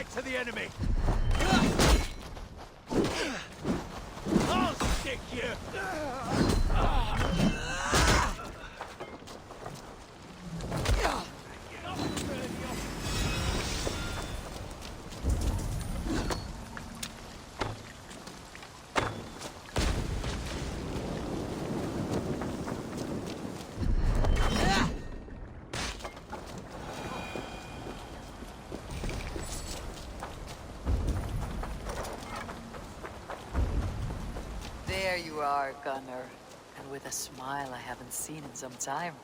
right to the enemy. I'll stick you. There you are, Gunnar. And with a smile I haven't seen in some time.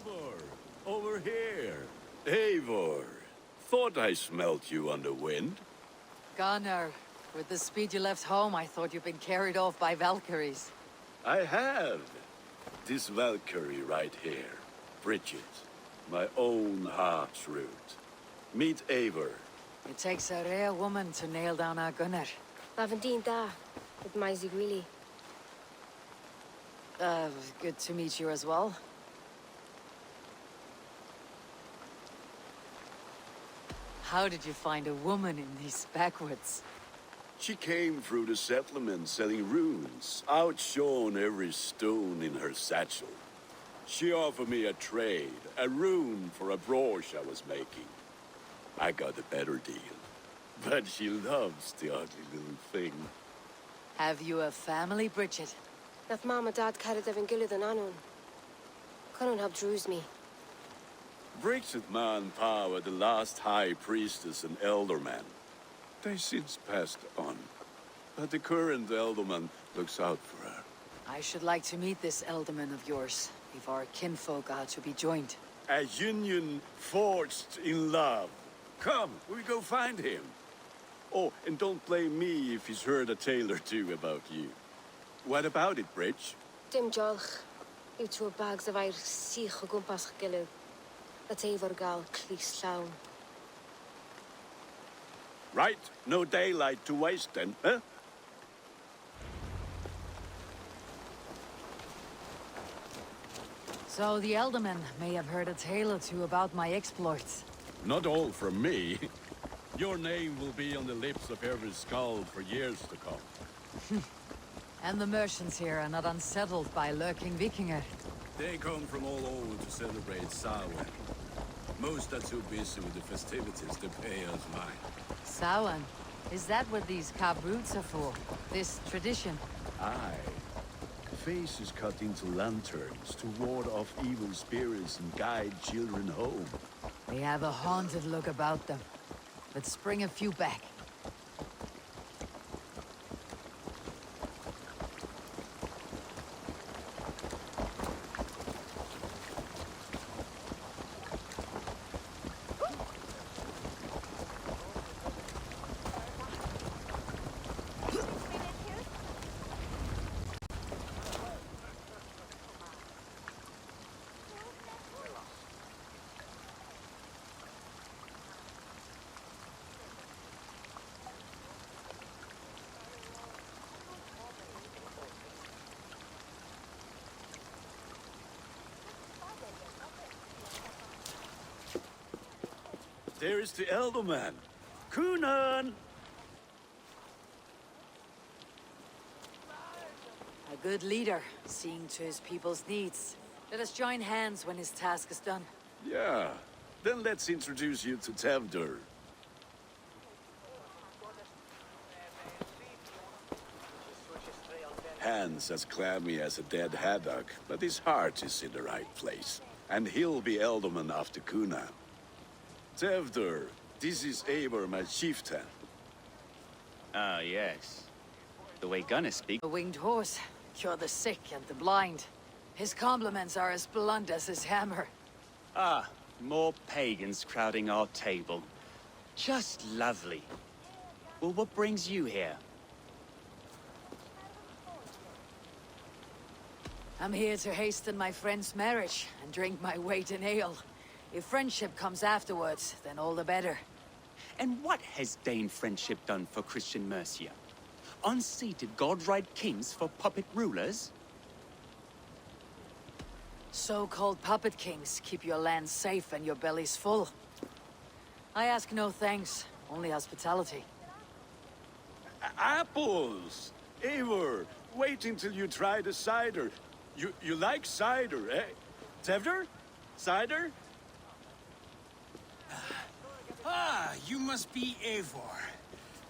Eivor, over here. Eivor, thought I smelt you on the wind. Gunnar, with the speed you left home, I thought you'd been carried off by Valkyries. I have. This Valkyrie right here. Bridget, my own heart's root. Meet Eivor. It takes a rare woman to nail down our Gunnar. Lavendine da, with Maisie Greeley. Good to meet you as well. How did you find a woman in these backwoods? She came through the settlement selling runes, outshone every stone in her satchel. She offered me a trade, a rune for a brooch I was making. I got a better deal. But she loves the ugly little thing. Have you a family, Bridget? Nath Mom and Dad carried Evan Gillard and Anun. Couldn't have drews me. Bridget Man Power, the last high priestess and elderman. They since passed on. But the current elderman looks out for her. I should like to meet this elderman of yours, if our kinfolk are to be joined. A union forged in love. Come, we go find him. Oh, and don't blame me if he's heard a tale or two about you. What about it, Bridge? Dim jolch. You two bags of air sich o gwmpas gilydd. At Eivor gal clis llawn. Right, no daylight to waste then, huh? So the elderman may have heard a tale or two about my exploits. Not all from me. Your name will be on the lips of every skald for years to come. And the merchants here are not unsettled by lurking Vikinger. They come from all over to celebrate Samhain. Most are too busy with the festivities to pay us mind. Samhain? Is that what these cabroots are for? This tradition? Aye. Faces cut into lanterns to ward off evil spirits and guide children home. They have a haunted look about them. Let's bring a few back. There is the elderman. Kunan! A good leader, seeing to his people's needs. Let us join hands when his task is done. Yeah. Then let's introduce you to Tevdur. Hands as clammy as a dead haddock, but his heart is in the right place. And he'll be elderman after Kunan. Tevdur, this is Eivor, my chieftain. Ah, yes. The way Gunnar speaks. A winged horse, cure the sick and the blind. His compliments are as blunt as his hammer. Ah, more pagans crowding our table. Just lovely. Well, what brings you here? I'm here to hasten my friend's marriage and drink my weight in ale. If friendship comes afterwards, then all the better. And what has Dane friendship done for Christian Mercia? Unseated god-right kings for puppet rulers? So-called puppet kings keep your land safe and your bellies full. I ask no thanks, Only hospitality. Apples! Eivor, wait until you try the cider. You like cider, eh? Tevder? Cider? Ah, you must be Eivor.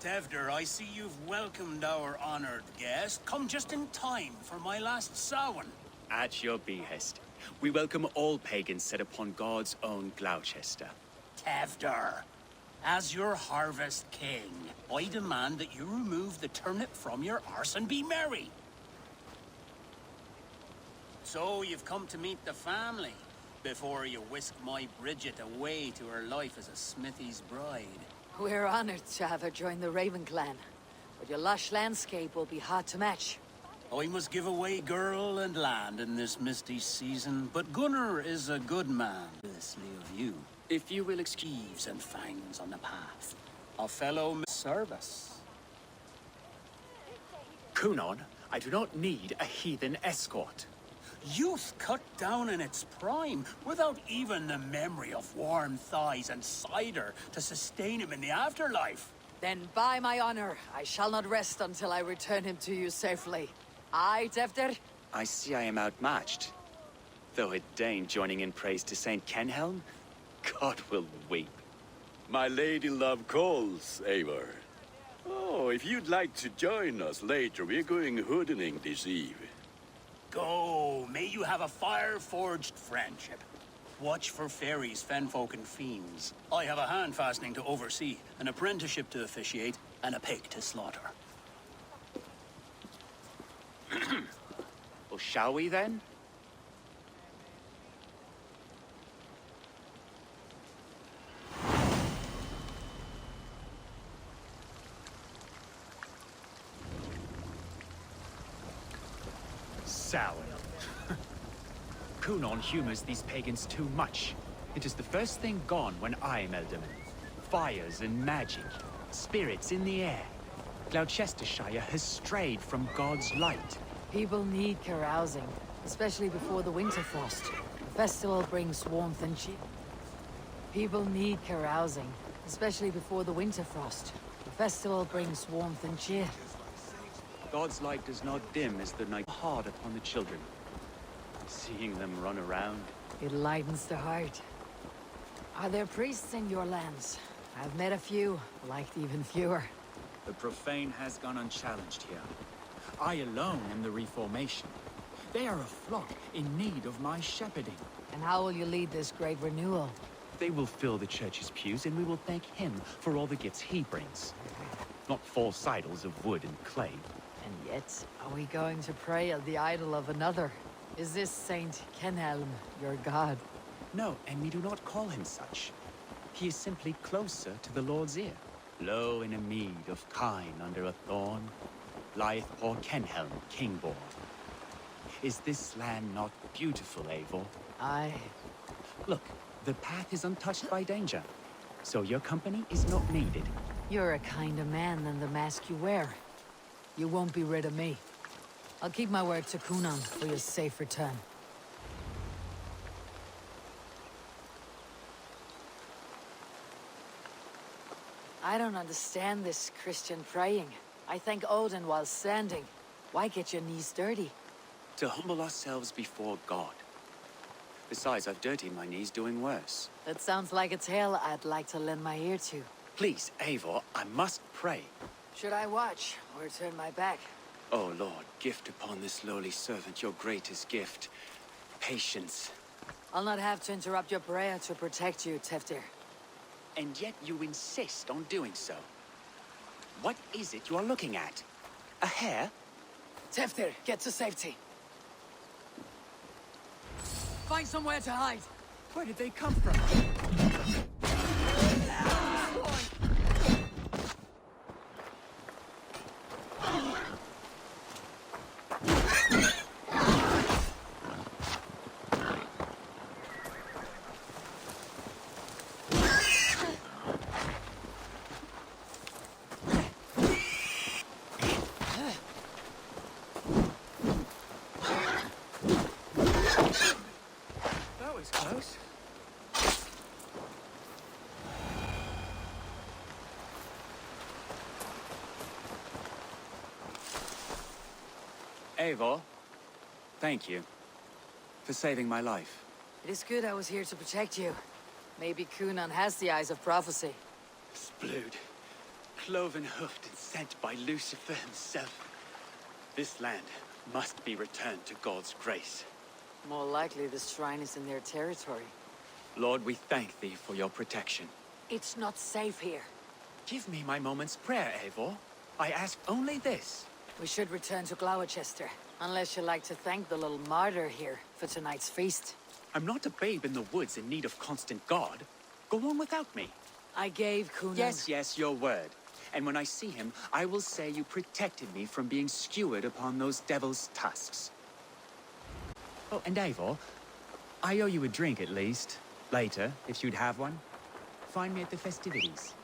Tevder, I see you've welcomed our honored guest. Come just in time for my last Samhain. At your behest. We welcome all pagans set upon God's own Gloucester. Tevder, as your harvest king, I demand that you remove the turnip from your arse and be merry. So you've come to meet the family before you whisk my Bridget away to her life as a smithy's bride. We're honored to have her join the Raven clan, but your lush landscape will be hard to match. I must give away girl and land in this misty season, but Gunnar is a good man, obviously of you. If you will excuse and fangs on the path, a fellow service. Kunon, I do not need a heathen escort. Youth cut down in its prime, without even the memory of warm thighs and cider to sustain him in the afterlife. Then by my honor, I shall not rest until I return him to you safely. Aye, Tevder? I see I am outmatched. Though a Dane joining in praise to Saint Kenhelm, God will weep. My lady love calls, Eivor. Oh, if you'd like to join us later, we're going hoodening this eve. Go, may you have a fire-forged friendship. Watch for fairies, fenfolk, and fiends. I have a hand fastening to oversee, an apprenticeship to officiate, and a pig to slaughter. Well, shall we then? Sour. Kunon humors these pagans too much. It is the first thing gone when I am Elderman. Fires and magic, spirits in the air. Gloucestershire has strayed from God's light. People need carousing, especially before the winter frost. The festival brings warmth and cheer. People need carousing, especially before the winter frost. The festival brings warmth and cheer. God's light does not dim as the night hard upon the children. Seeing them run around. It lightens the heart. Are there priests in your lands? I've met a few, liked even fewer. The profane has gone unchallenged here. I alone am the Reformation. They are a flock in need of my shepherding. And how will you lead this great renewal? They will fill the church's pews, and we will thank him for all the gifts he brings. Not false idols of wood and clay. And yet, are we going to pray at the idol of another? Is this Saint Kenhelm your god? No, and we do not call him such. He is simply closer to the Lord's ear. Low in a mead of kine under a thorn, lieth poor Kenhelm, king-born. Is this land not beautiful, Eivor? Aye. Look, the path is untouched by danger, so your company is not needed. You're a kinder man than the mask you wear. You won't be rid of me. I'll keep my word to Kunon for your safe return. I don't understand this Christian praying. I thank Odin while standing. Why get your knees dirty? To humble ourselves before God. Besides, I've dirtied my knees doing worse. That sounds like a tale I'd like to lend my ear to. Please, Eivor, I must pray. Should I watch or turn my back? Oh Lord, gift upon this lowly servant your greatest gift. Patience. I'll not have to interrupt your prayer to protect you, Teftir. And yet you insist on doing so. What is it you are looking at? A hare? Teftir, get to safety. Find somewhere to hide. Where did they come from? That was close. Eivor, thank you for saving my life. It is good I was here to protect you. Maybe Cunan has the eyes of prophecy. Splood, cloven-hoofed and sent by Lucifer himself. This land must be returned to God's grace. More likely the shrine is in their territory. Lord, we thank thee for your protection. It's not safe here. Give me my moment's prayer, Eivor. I ask only this. We should return to Glowecester, unless you like to thank the little martyr here for tonight's feast. I'm not a babe in the woods in need of constant guard. Go on without me. I gave Cunan... Yes, your word. And when I see him, I will say you protected me from being skewered upon those devil's tusks. Oh, and Eivor, I owe you a drink at least. Later, if you'd have one. Find me at the festivities.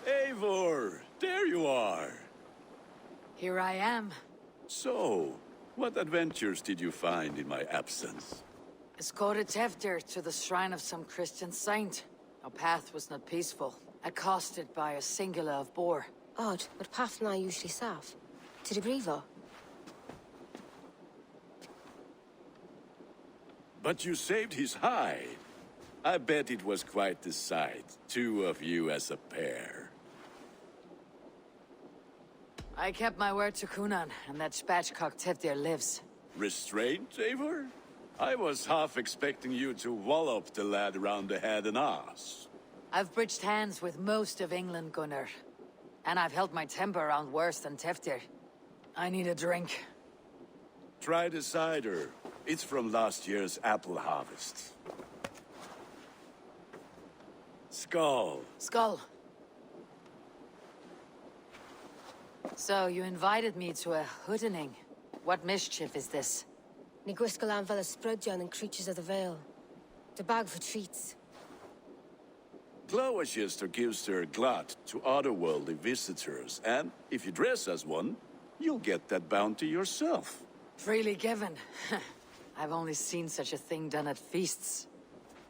Eivor, there you are. Here I am. So, what adventures did you find in my absence? Escorted Tefter to the shrine of some Christian saint. Our path was not peaceful, accosted by a singular of boar. Odd, but path na usually safe. To the brievo. But you saved his hide. I bet it was quite the sight, two of you as a pair. I kept my word to Cunan, and that spatchcock Teftir lives. Restraint, Eivor? I was half expecting you to wallop the lad around the head and ass. I've bridged hands with most of England, Gunnar. And I've held my temper around worse than Teftir. I need a drink. Try the cider. It's from last year's apple harvest. Skull. Skull. So, you invited me to a hoodening. What mischief is this? Ni gwisgal an fel ysbrydion and creatures of the Vale. The bag for treats. Glowecester gives their glut to otherworldly visitors, and if you dress as one, you'll get that bounty yourself. Freely given. I've only seen such a thing done at feasts.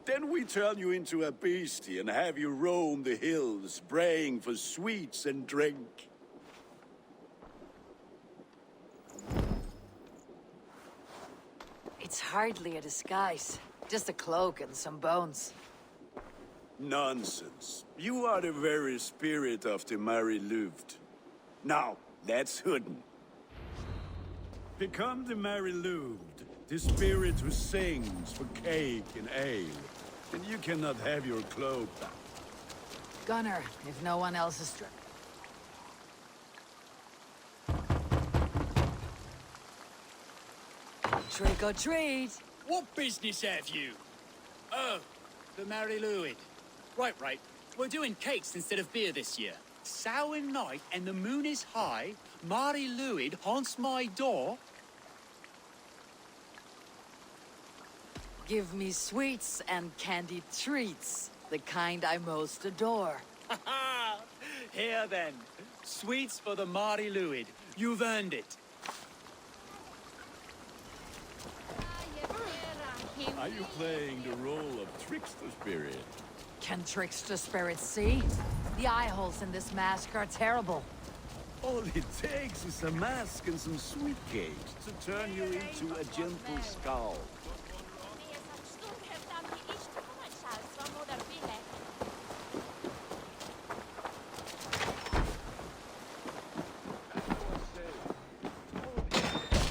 Then we turn you into a beastie and have you roam the hills, braying for sweets and drink. It's hardly a disguise. Just a cloak and some bones. Nonsense. You are the very spirit of the Mary Louved. Now, let's hooden. Become the Mary Louved, the spirit who sings for cake and ale. And you cannot have your cloak back. Gunnar, if no one else is Trick or treat! What business have you? Oh, the Mary Louid. Right. We're doing cakes instead of beer this year. Samhain night and the moon is high. Mary Louid haunts my door. Give me sweets and candied treats. The kind I most adore. Here then. Sweets for the Mary Louid. You've earned it. Are you playing the role of trickster spirit? Can trickster spirits see? The eye holes in this mask are terrible. All it takes is a mask and some sweet cakes to turn you into a gentle skull.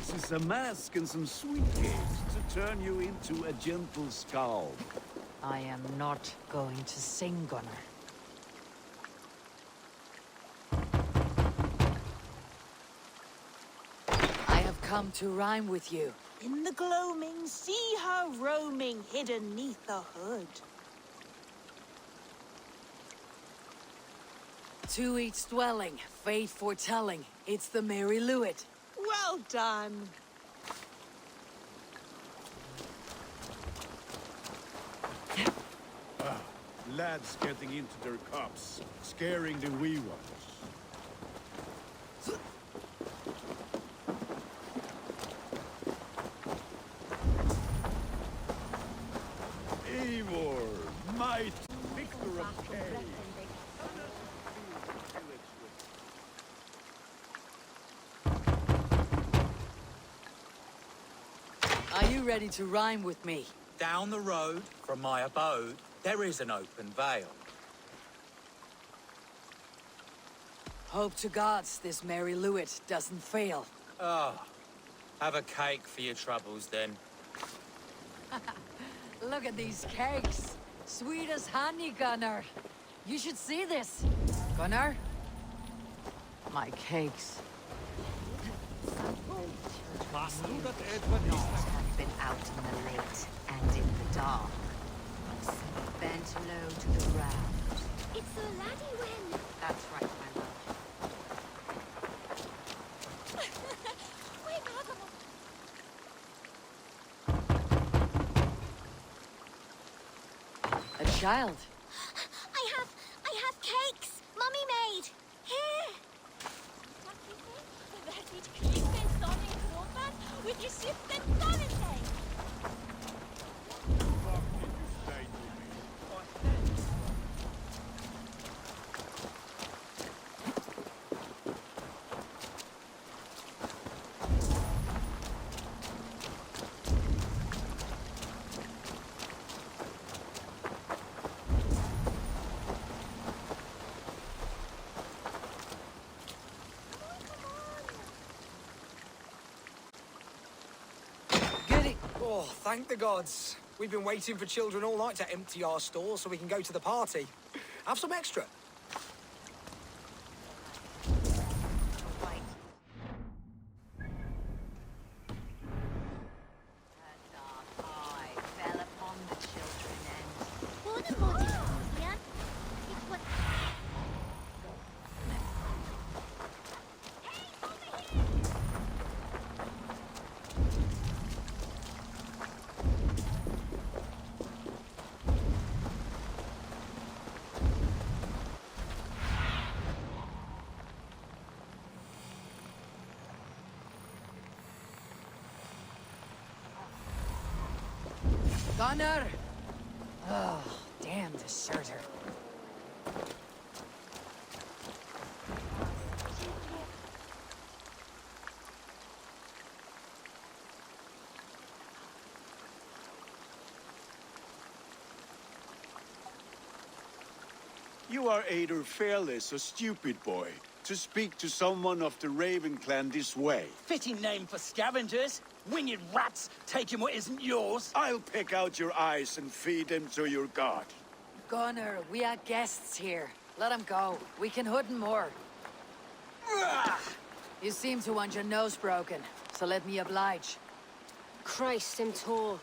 This is a mask and some sweet cakes to turn you into a gentle skull. I am not going to sing, Gunnar. come to rhyme with you. In the gloaming, see her roaming hidden neath the hood. To each dwelling, fate foretelling, it's the Mary Lewit. Well done. Lads getting into their cups, scaring the wee ones. Eivor, might, victor of Kay. Are you ready to rhyme with me? Down the road from my abode, there is an open vale. Hope to gods this Mary Lewit doesn't fail. Ah, have a cake for your troubles then. Look at these cakes. Sweet as honey, Gunnar. You should see this. Gunnar? My cakes. Have been out in the late and in the dark. Bent low to the ground. It's the laddie when. That's right, my love. Wait, Agamo. A child. I have cakes. Mummy made. Here. With your ship and Valentine. Oh, thank the gods. We've been waiting for children all night to empty our stores so we can go to the party. Have some extra. Her dark eye fell upon the children and... Who the body yeah? It was... Hey, over here! Gunnar! Oh, damn deserter. You are either fearless or stupid, boy, to speak to someone of the Raven clan this way. Fitting name for scavengers. Winged rats taking what isn't yours. I'll pick out your eyes and feed them to your god. Gunnar, we are guests here. Let him go. We can hood him more. You seem to want your nose broken, so let me oblige. Christ and tall.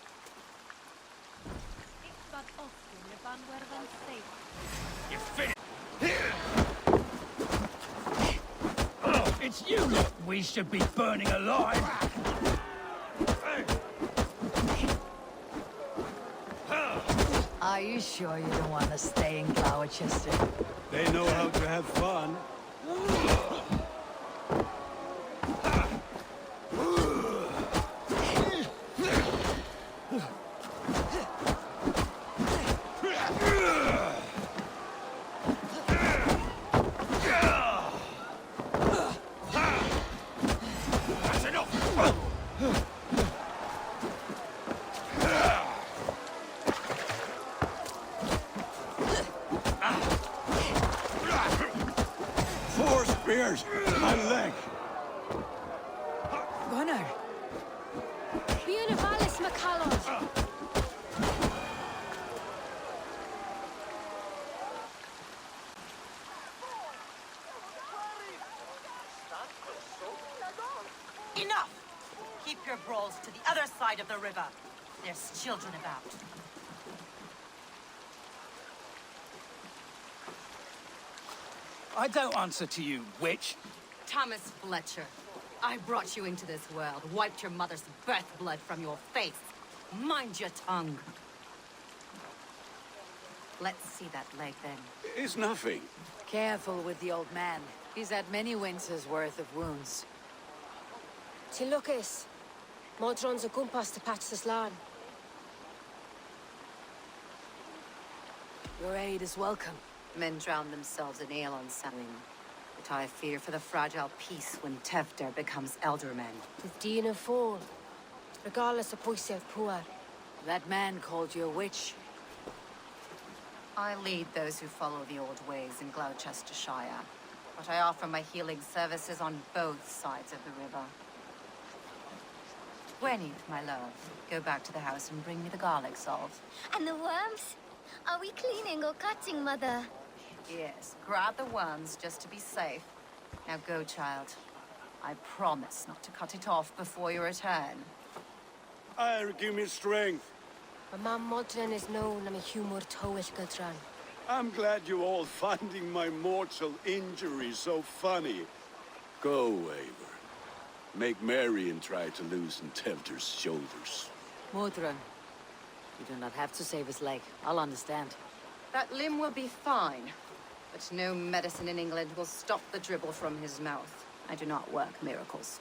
You finished. Oh, it's you lot we should be burning alive. Are you sure you don't want to stay in Glowecester? They know how to have fun. Spears! My leg! Gunnar! Buenavallis McCallum. Enough! Keep your brawls to the other side of the river. There's children about. I don't answer to you, witch. Thomas Fletcher, I brought you into this world, wiped your mother's birth blood from your face. Mind your tongue. Let's see that leg, then. It's nothing. Careful with the old man. He's had many winters' worth of wounds. Tilukis. Modron's a gumpas to patch this land. Your aid is welcome. Men drown themselves in ale on Samhain. But I fear for the fragile peace when Tevder becomes elderman. With Dean and Fall. Regardless of Poisef Puar. That man called you a witch. I lead those who follow the old ways in Glowecestrescire, but I offer my healing services on both sides of the river. Gwenny, my love, go back to the house and bring me the garlic salve. And the worms? Are we cleaning or cutting, Mother? Yes, grab the worms just to be safe. Now go, child. I promise not to cut it off before you return. Give me strength. My mam Modron is known am a humor toish Gudran. I'm glad you all finding my mortal injury so funny. Go, Eivor. Make merry and try to loosen Tevder's shoulders. Modron, you do not have to save his leg. I'll understand. That limb will be fine, but no medicine in England will stop the dribble from his mouth. I do not work miracles.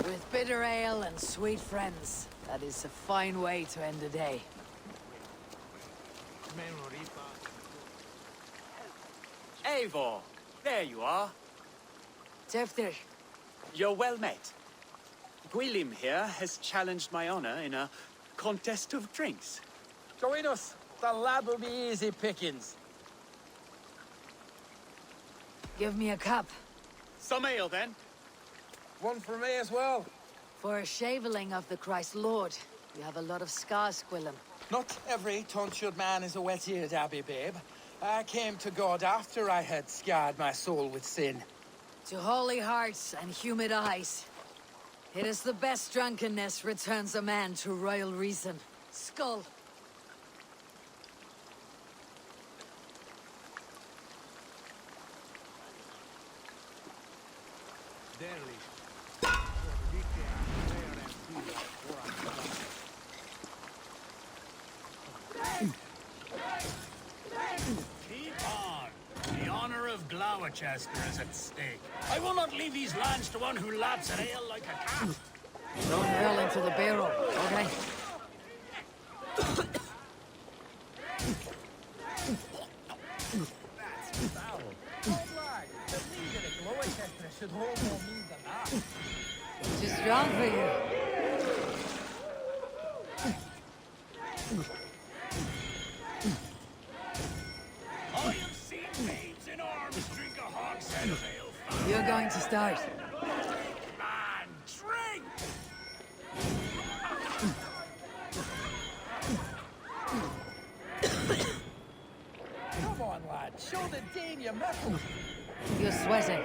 With bitter ale and sweet friends, that is a fine way to end a day. Eivor, there you are. Tefter, You're well met. Gwilym here has challenged my honor in a contest of drinks. Join us. The lad will be easy pickings. give me a cup. Some ale, then. One for me as well. For a shaveling of the Christ Lord, you have a lot of scars, Gwilym. Not every tonsured man is a wet-eared Abbey, babe. I came to God after I had scarred my soul with sin. To holy hearts and humid eyes. It is the best drunkenness returns a man to royal reason. Skull. Keep on. The honor of Glowechester is at stake. I will not leave these lands to one who laps at ale like a cat. Don't hurl into the barrel, okay? That's foul. Old lad, the leader of Glowecester should hold more mean than that. Too strong for you. I have seen maids in arms drink a hogshead of ale. You're going to start. Man, drink! Come on, lad. Show the Dane your mettle. You're sweating.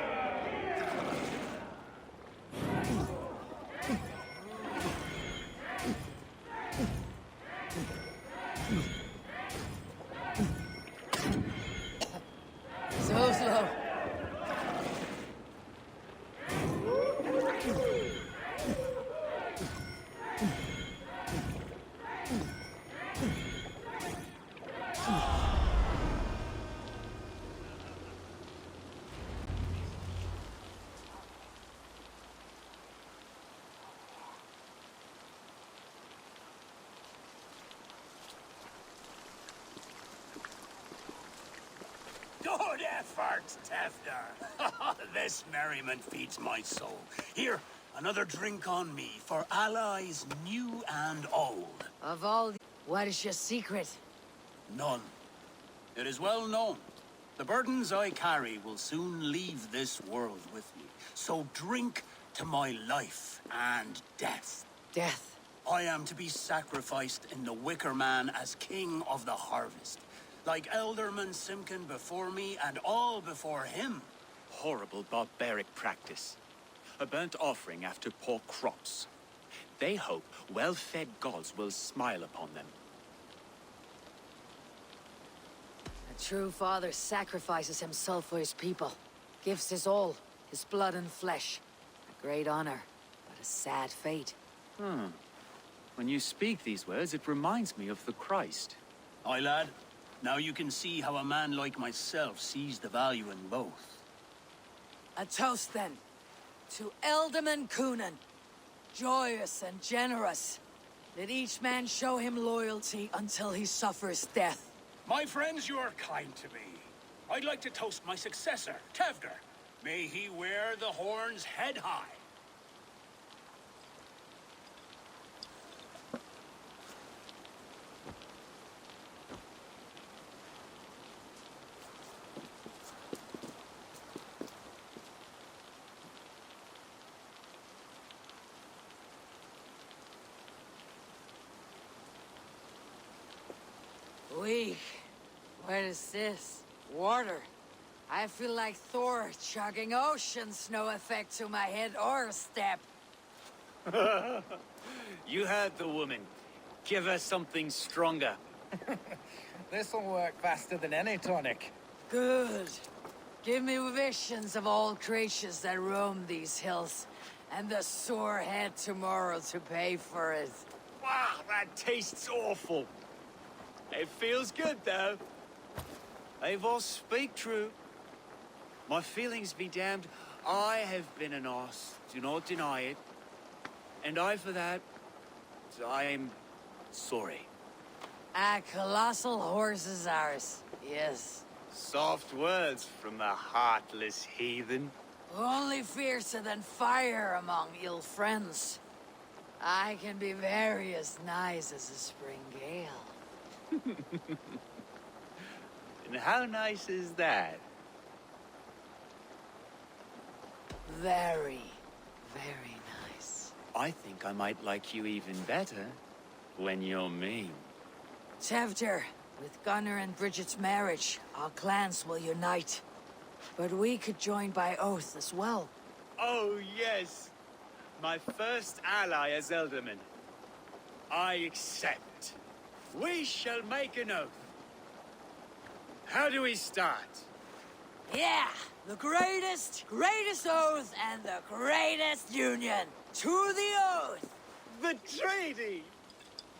So slow. farts, Tefter. This merriment feeds my soul. Here, another drink on me for allies new and old. Of all the... What is your secret? None. It is well known. The burdens I carry will soon leave this world with me. So drink to my life and death. Death. I am to be sacrificed in the Wicker Man as king of the harvest. Like Elderman Simkin before me and all before him. Horrible barbaric practice. A burnt offering after poor crops. They hope well-fed gods will smile upon them. A true father sacrifices himself for his people. Gives his all, his blood and flesh. A great honor, but a sad fate. When you speak these words, it reminds me of the Christ. Aye, lad. Now you can see how a man like myself sees the value in both. A toast, then, to Elderman Coonan. Joyous and generous. Let each man show him loyalty until he suffers death. My friends, you are kind to me. I'd like to toast my successor, Tevder. May he wear the horns head high. Weak. What is this? Water. I feel like Thor chugging oceans. No effect to my head or step. You heard the woman. Give her something stronger. This'll work faster than any tonic. Good. Give me visions of all creatures that roam these hills, and the sore head tomorrow to pay for it. Wow, that tastes awful. It feels good, though. They all speak true. My feelings be damned. I have been an arse. Do not deny it. And I, for that, I am sorry. A colossal horse is ours. Yes. Soft words from the heartless heathen. Only fiercer than fire among ill friends. I can be very as nice as a spring gale. And how nice is that? Very, very nice. I think I might like you even better when you're mean. Tevder, with Gunnar and Bridget's marriage, our clans will unite. But we could join by oath as well. Oh, yes. My first ally as Elderman. I accept. We shall make an oath. How do we start? Yeah! The greatest oath and the greatest union! To the oath! The treaty!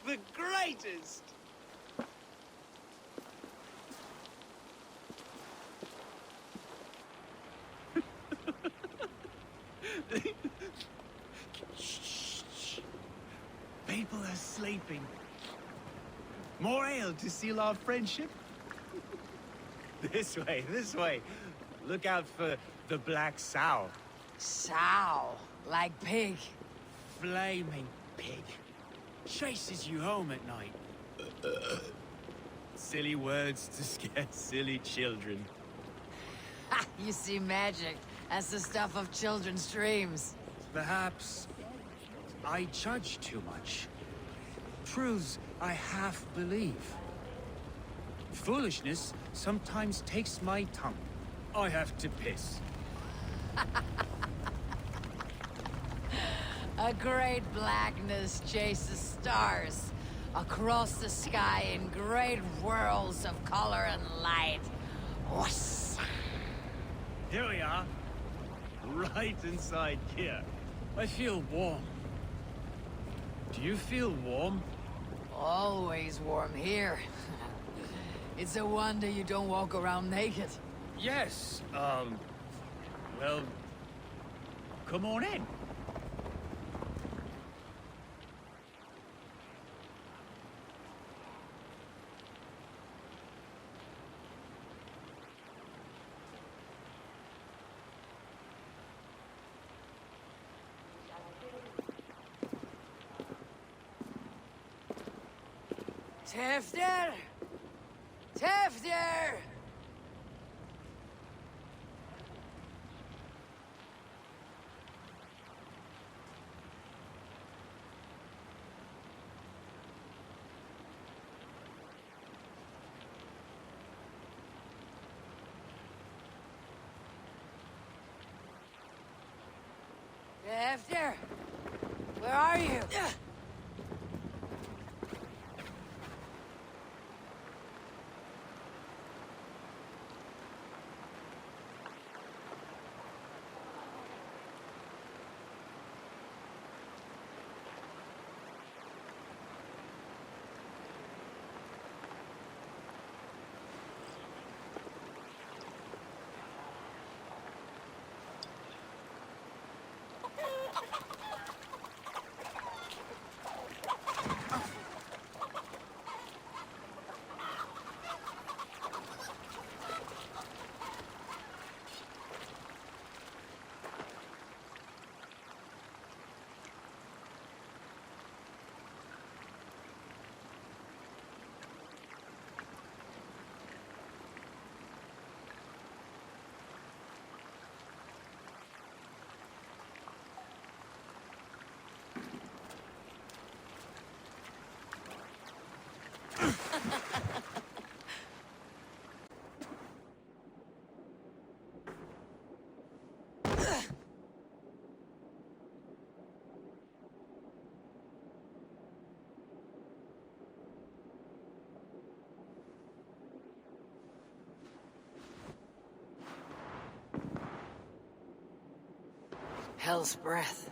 The greatest! Shh. People are sleeping. More ale to seal our friendship? This way. Look out for the black sow. Sow. Like pig. Flaming pig. Chases you home at night. Silly words to scare silly children. Ha! You see magic. That's the stuff of children's dreams. Perhaps I judge too much. Truths I half believe. Foolishness sometimes takes my tongue. I have to piss. A great blackness chases stars across the sky in great whirls of color and light. Whoosh. Here we are. Right inside here. I feel warm. Do you feel warm? Always warm here. It's a wonder you don't walk around naked. Yes, well, come on in. Tefter! Tefter! Tefter! Where are you? Hell's breath.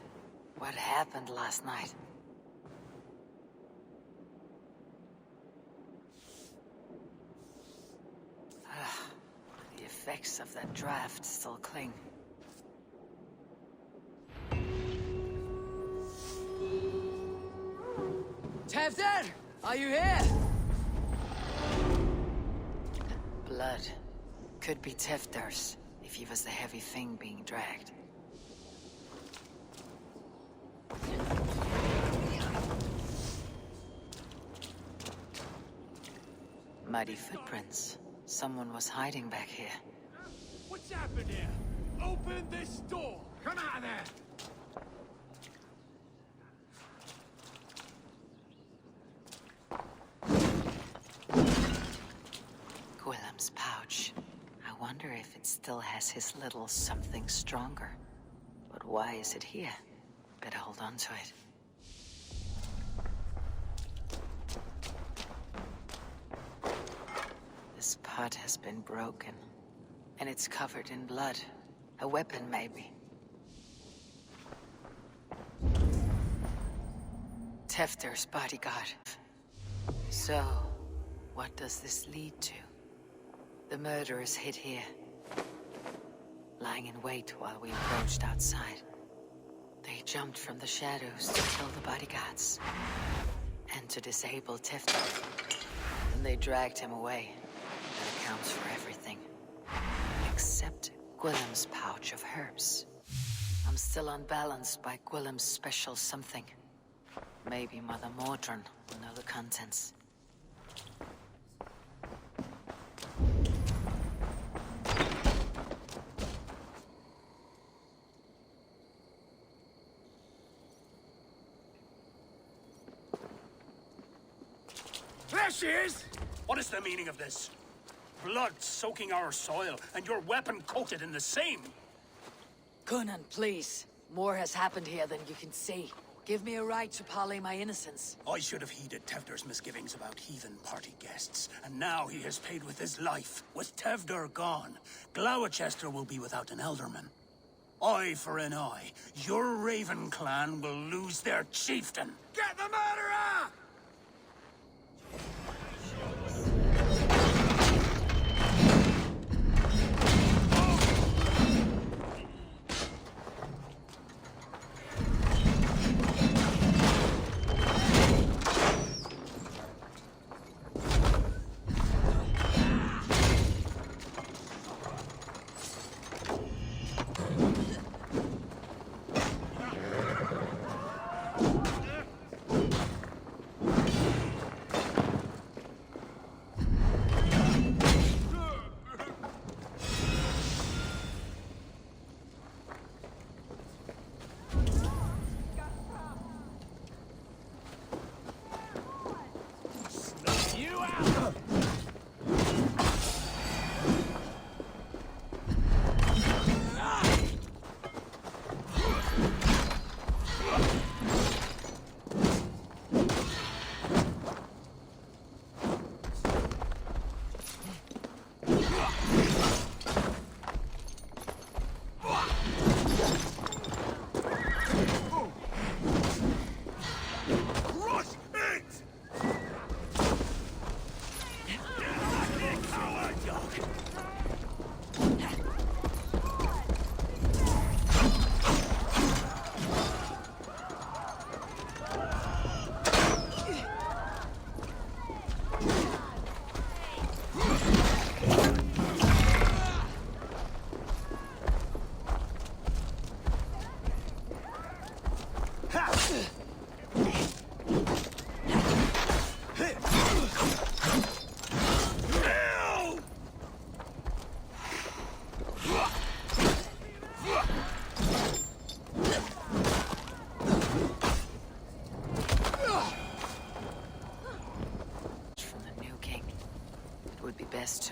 What happened last night? The effects of that draft still cling. Tefter! Are you here? Blood. Could be Tefter's, if he was the heavy thing being dragged. Muddy footprints. Someone was hiding back here. What's happened here? Open this door! Come out of there! Gwillem's pouch. I wonder if it still has his little something stronger. But why is it here? Better hold on to it. This pot has been broken. And it's covered in blood. A weapon, maybe. Tefter's bodyguard. So, what does this lead to? The murderers hid here, lying in wait while we approached outside. They jumped from the shadows to kill the bodyguards, and to disable Tefter. Then they dragged him away. That accounts for everything. Except Gwillem's pouch of herbs. I'm still unbalanced by Gwillem's special something. Maybe Mother Mordrin will know the contents. There she is! What is the meaning of this? Blood soaking our soil, and your weapon coated in the same! Conan, please. More has happened here than you can see. Give me a right to parley my innocence. I should have heeded Tevder's misgivings about heathen party guests, and now he has paid with his life. With Tevder gone, Glowecester will be without an elderman. Eye for an eye. Your Raven clan will lose their chieftain. Get the murderer!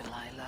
to lie low.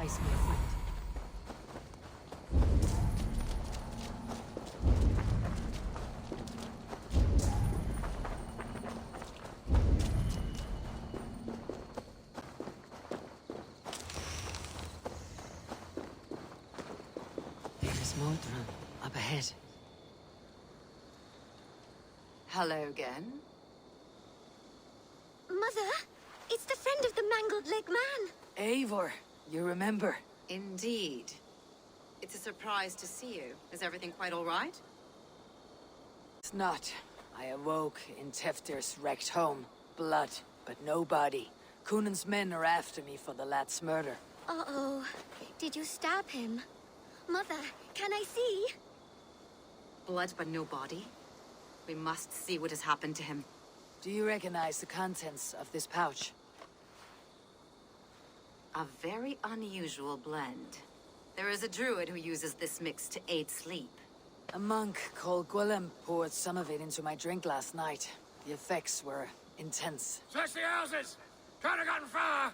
Rise, my friend. There's Modron up ahead. Hello again. Mother, it's the friend of the mangled leg man. Eivor, you remember? Indeed. It's a surprise to see you. Is everything quite all right? It's not. I awoke in Teftir's wrecked home. Blood, but no body. Cunan's men are after me for the lad's murder. Uh-oh. Did you stab him? Mother, can I see? Blood but no body? We must see what has happened to him. Do you recognize the contents of this pouch? A very unusual blend. There is a druid who uses this mix to aid sleep. A monk called Gwilym poured some of it into my drink last night. The effects were intense. Search the houses! Can't have gotten far!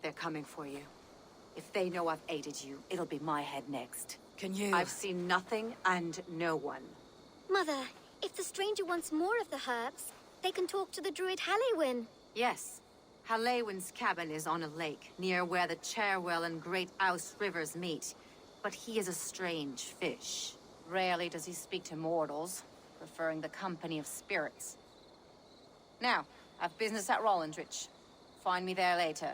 They're coming for you. If they know I've aided you, it'll be my head next. Can you... I've seen nothing and no one. Mother, if the stranger wants more of the herbs, they can talk to the druid Halewyn. Yes. Halewyn's cabin is on a lake, near where the Cherwell and Great Ouse rivers meet. But he is a strange fish. Rarely does he speak to mortals, preferring the company of spirits. Now, I've business at Rollindrich. Find me there later.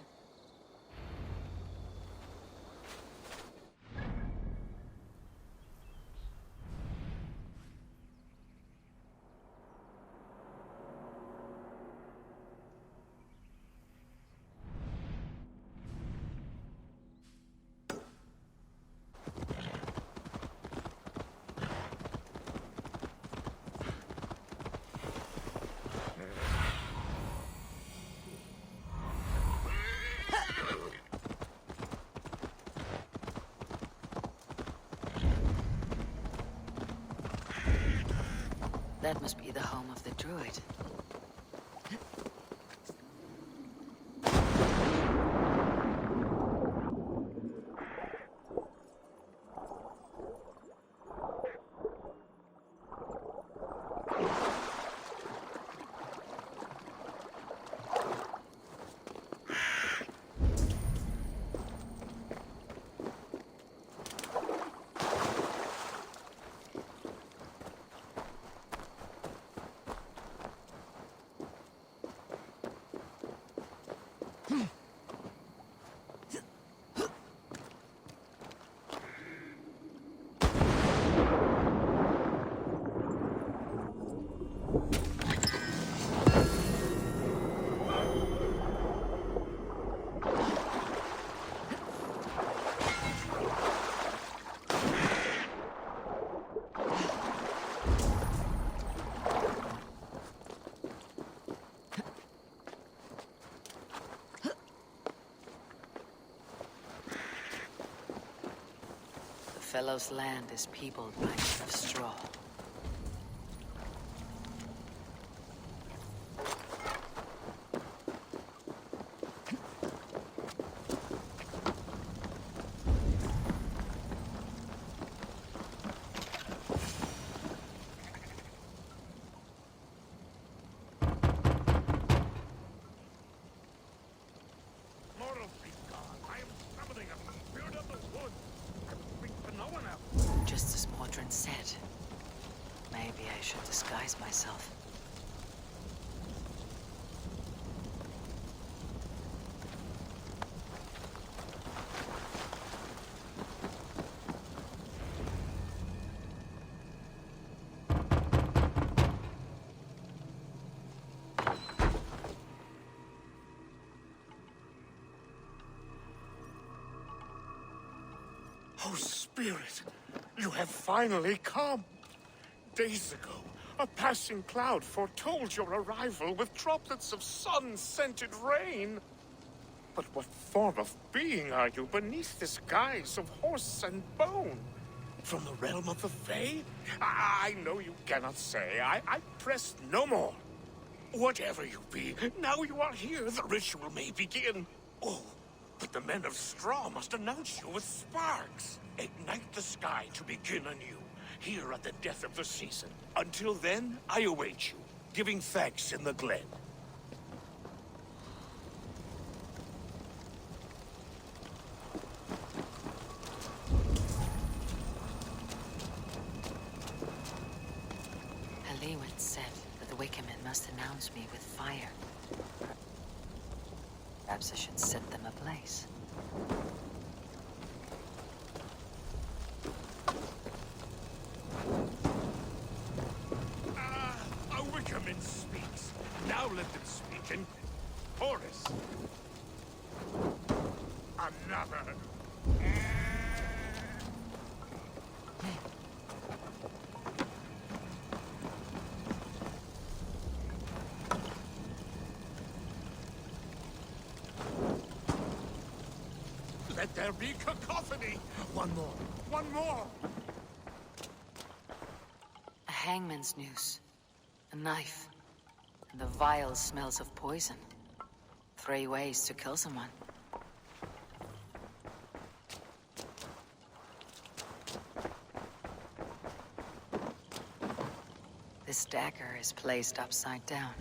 That must be the home of the druid. The fellow's land is peopled by men of straw. should disguise myself. Oh, Spirit, you have finally come. Days ago, a passing cloud foretold your arrival with droplets of sun-scented rain. But what form of being are you beneath this guise of horse and bone? From the realm of the Fae? I know you cannot say. I press no more. Whatever you be, now you are here, the ritual may begin. Oh, but the men of straw must announce you with sparks. Ignite the sky to begin anew, here at the death of the season. Until then, I await you, giving thanks in the glen. Halewin said that the Wickermen must announce me with fire. Perhaps I should set them ablaze. A Wickerman speaks. Now let them speak in chorus. Another. Let there be cacophony! One more! One more! A hangman's noose. A knife. And the vile smells of poison. 3 ways to kill someone. This dagger is placed upside down.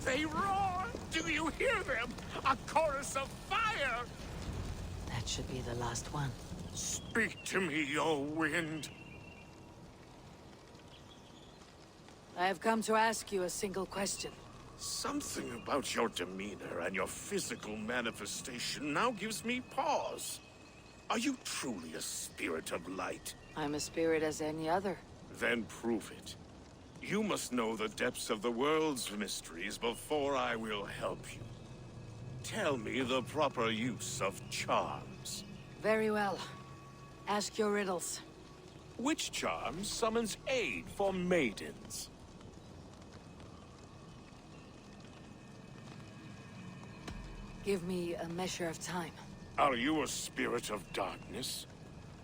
They roar! Do you hear them? A chorus of fire! That should be the last one. Speak to me, O wind. I have come to ask you a single question. Something about your demeanor and your physical manifestation now gives me pause. Are you truly a spirit of light? I'm a spirit as any other. Then prove it. You must know the depths of the world's mysteries before I will help you. Tell me the proper use of charms. Very well. Ask your riddles. Which charm summons aid for maidens? Give me a measure of time. Are you a spirit of darkness?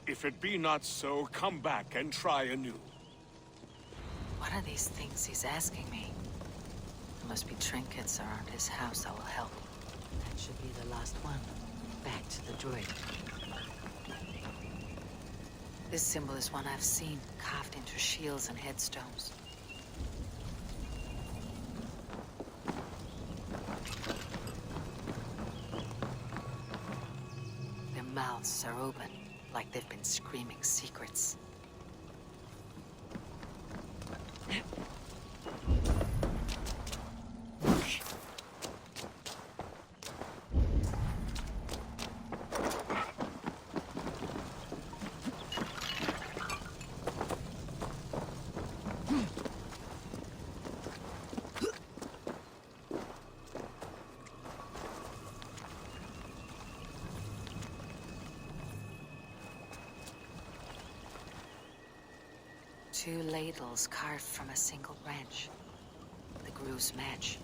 If it be not so, come back and try anew. What are these things he's asking me? There must be trinkets around his house that will help. That should be the last one. Back to the druid. This symbol is one I've seen, carved into shields and headstones. Their mouths are open, like they've been screaming secrets. Two ladles carved from a single branch. The grooves match.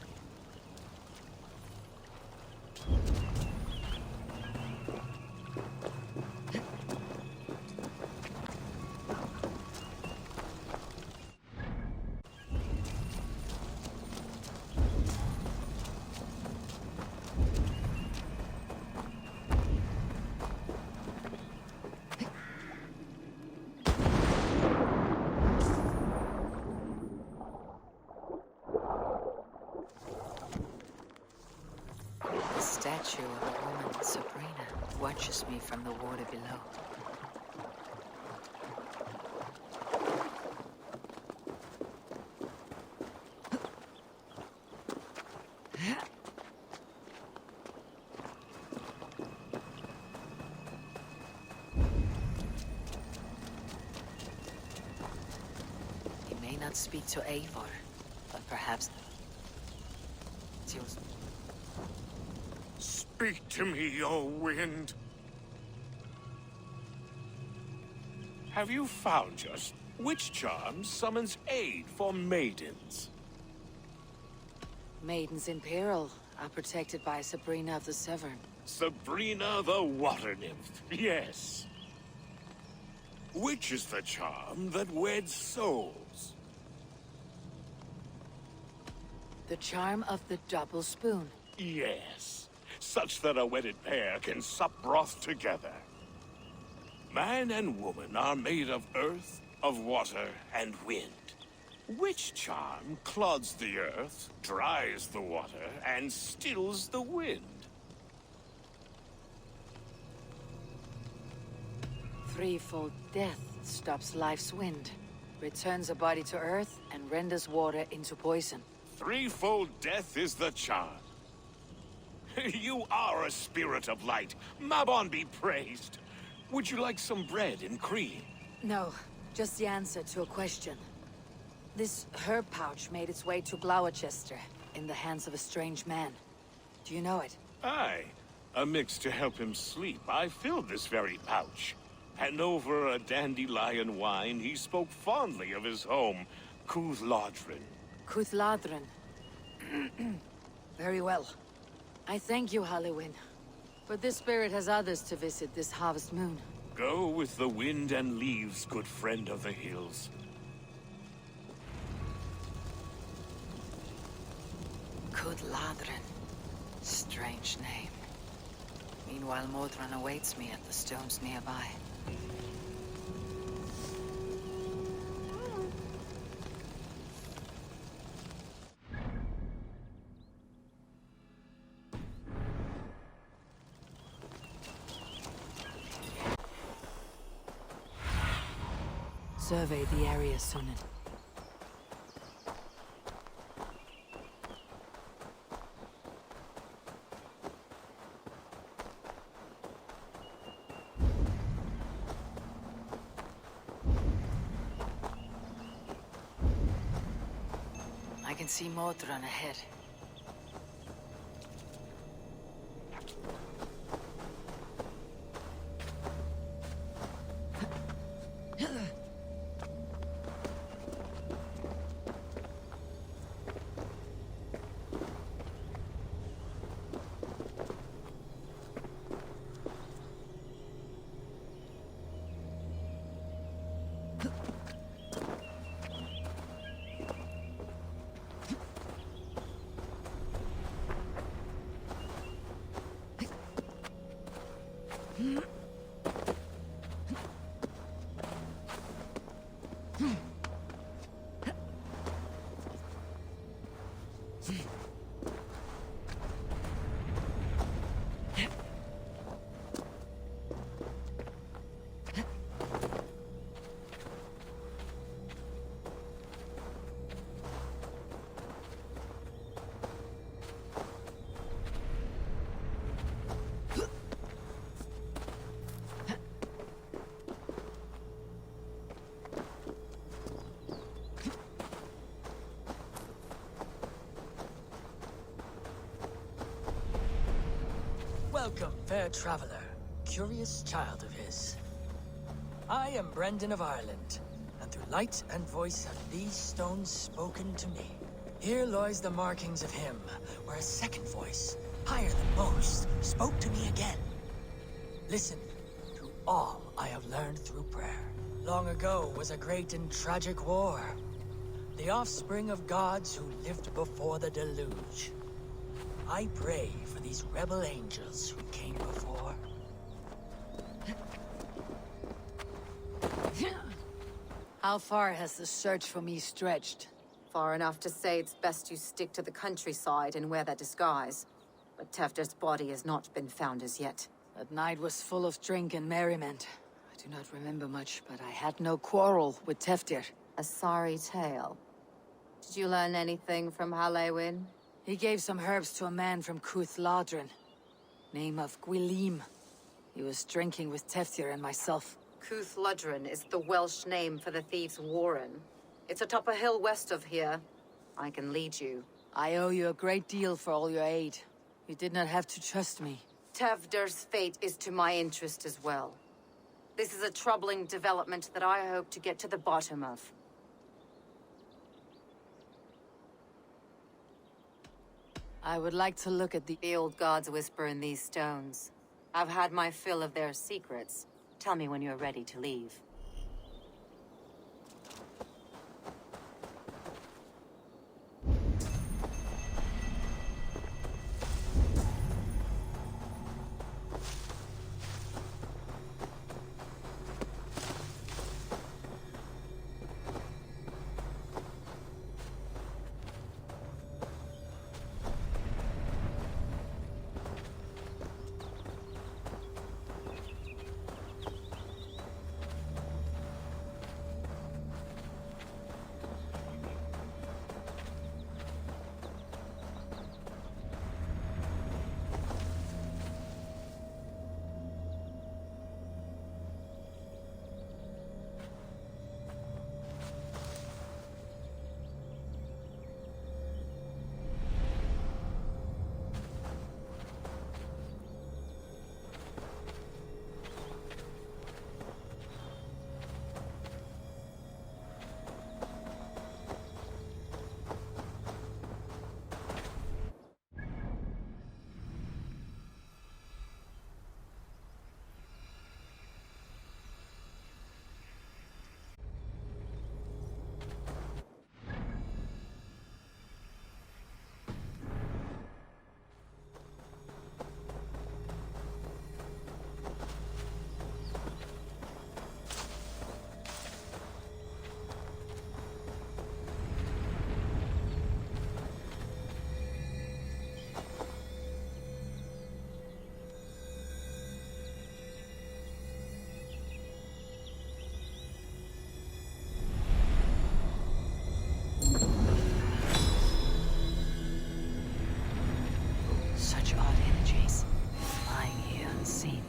distinguishes me from the water below. He may not speak to Eivor, but perhaps... Speak to me, O wind. Have you found just which charm summons aid for maidens? Maidens in peril are protected by Sabrina of the Severn. Sabrina the Water Nymph, yes. Which is the charm that weds souls? The charm of the double spoon. Yes, such that a wedded pair can sup broth together. Man and woman are made of earth, of water, and wind. Which charm clods the earth, dries the water, and stills the wind? Threefold death stops life's wind, returns a body to earth, and renders water into poison. Threefold death is the charm. You are a spirit of light. Mabon be praised. Would you like some bread and cream? No, just the answer to a question. This herb pouch made its way to Glowecester in the hands of a strange man. Do you know it? Aye. A mix to help him sleep. I filled this very pouch. And over a dandelion wine, he spoke fondly of his home, Cuthladrin. Cuthladrin. Very well. I thank you, Halliwyn. But this spirit has others to visit this harvest moon. Go with the wind and leaves, good friend of the hills. Cuthladrin. Strange name. Meanwhile, Modron awaits me at the stones nearby. Survey the area, Sunan. I can see Modron ahead. Welcome, fair traveler, curious child of his. I am Brendan of Ireland, and through light and voice have these stones spoken to me. Here lies the markings of him, where a second voice, higher than most, spoke to me again. Listen to all I have learned through prayer. Long ago was a great and tragic war. The offspring of gods who lived before the deluge. I pray for these rebel angels who came before. How far has the search for me stretched? Far enough to say it's best you stick to the countryside and wear that disguise. But Tefter's body has not been found as yet. That night was full of drink and merriment. I do not remember much, but I had no quarrel with Teftir. A sorry tale. Did you learn anything from Halewin? He gave some herbs to a man from Cuth Ladrin. Name of Gwilim. He was drinking with Teftir and myself. Cuth Ladrin is the Welsh name for the thieves' warren. It's atop a hill west of here. I can lead you. I owe you a great deal for all your aid. You did not have to trust me. Tevder's fate is to my interest as well. This is a troubling development that I hope to get to the bottom of. I would like to look at the old gods whisper in these stones. I've had my fill of their secrets. Tell me when you're ready to leave. Such odd energies, lying here unseen.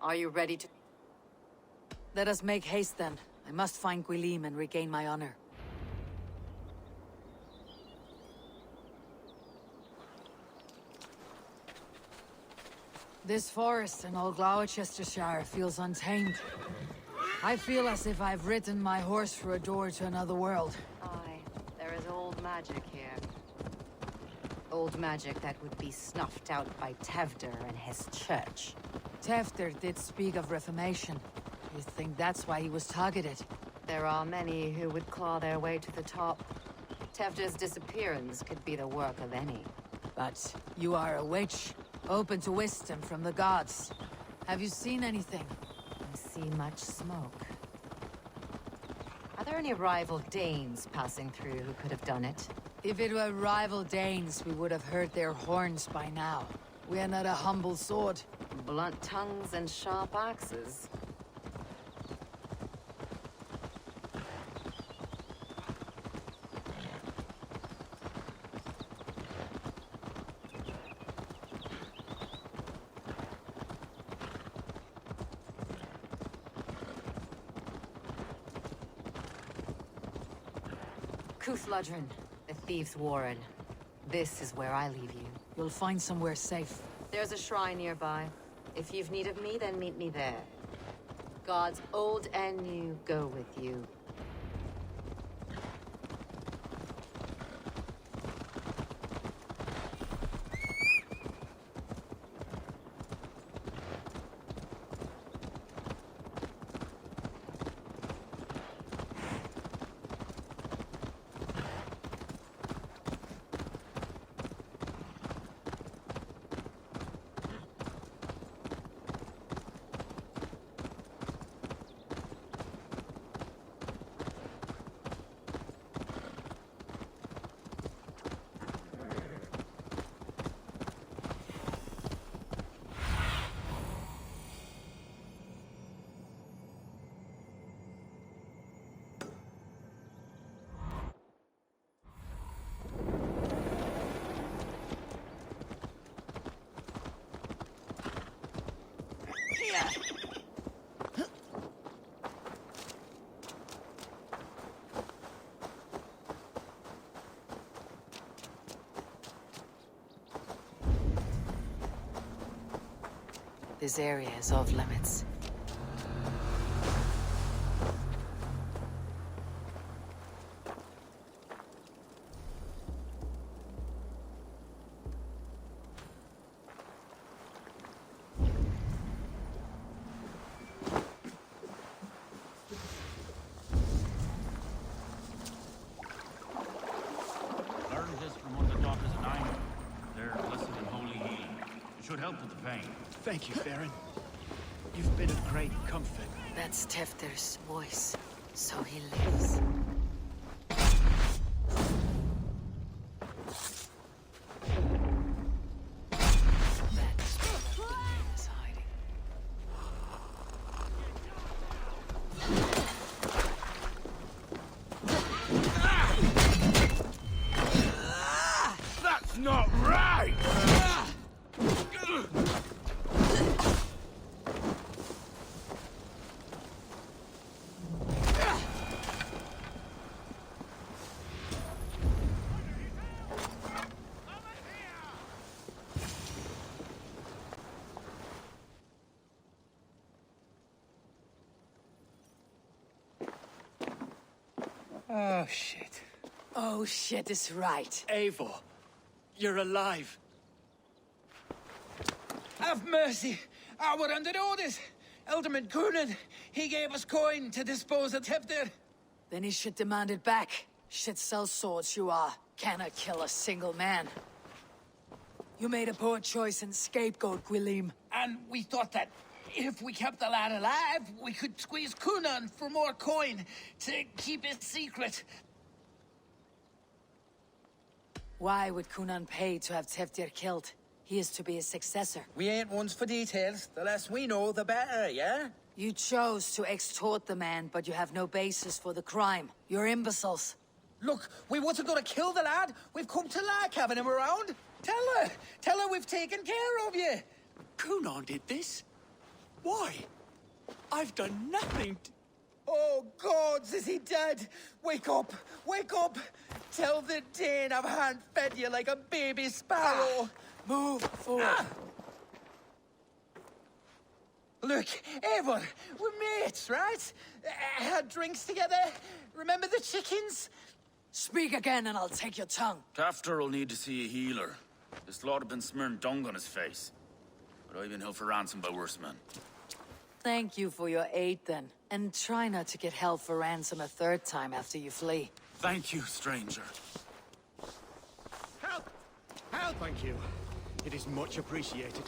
Are you ready to... Let us make haste then. I must find Gwilim and regain my honor. This forest in all Glowecestrescire feels untamed. I feel as if I've ridden my horse through a door to another world. Aye, there is old magic here. Old magic that would be snuffed out by Tevder and his church. Teftir did speak of reformation. You think that's why he was targeted? There are many who would claw their way to the top. Tevder's disappearance could be the work of any. But you are a witch, open to wisdom from the gods. Have you seen anything? I see much smoke. Are there any rival Danes passing through who could have done it? If it were rival Danes, we would have heard their horns by now. We are not a humble sword. Blunt tongues and sharp axes. Cuth Ladrin, the Thieves' Warren. This is where I leave you. You'll find somewhere safe. There's a shrine nearby. If you've need of me, then meet me there. Gods old and new go with you. This area is off limits. Learn this from one of the daughters of Nine. They're blessed and holy healing. It should help with the pain. Thank you, Farron. You've been of great comfort. That's Tefter's voice. So he lives. That's where the man is hiding. That's not right! Oh, shit. Oh shit is right. Eivor, you're alive. Have mercy! We're under orders! Alderman Coonan, he gave us coin to dispose of Tefter. Then he should demand it back. Shit sells swords you are. Cannot kill a single man. You made a poor choice in scapegoat, Gwilym. And we thought that if we kept the lad alive, we could squeeze Coonan for more coin to keep it secret. Why would Coonan pay to have Teftir killed? He is to be his successor. We ain't ones for details. The less we know, the better, yeah? You chose to extort the man, but you have no basis for the crime. You're imbeciles. Look, we wasn't gonna kill the lad. We've come to like having him around. Tell her we've taken care of you. Coonan did this? Why? I've done nothing to... Oh, gods, is he dead? Wake up! Wake up! Tell the Dane I've hand-fed you like a baby sparrow. Move forward. Look, Eivor, we're mates, right? Had drinks together. Remember the chickens? Speak again and I'll take your tongue. Tafter will need to see a healer. This lord have been smearing dung on his face. But I've been held for ransom by worse men. Thank you for your aid then. And try not to get held for ransom a third time after you flee. Thank you, stranger. Help! Help! Thank you. It is much appreciated.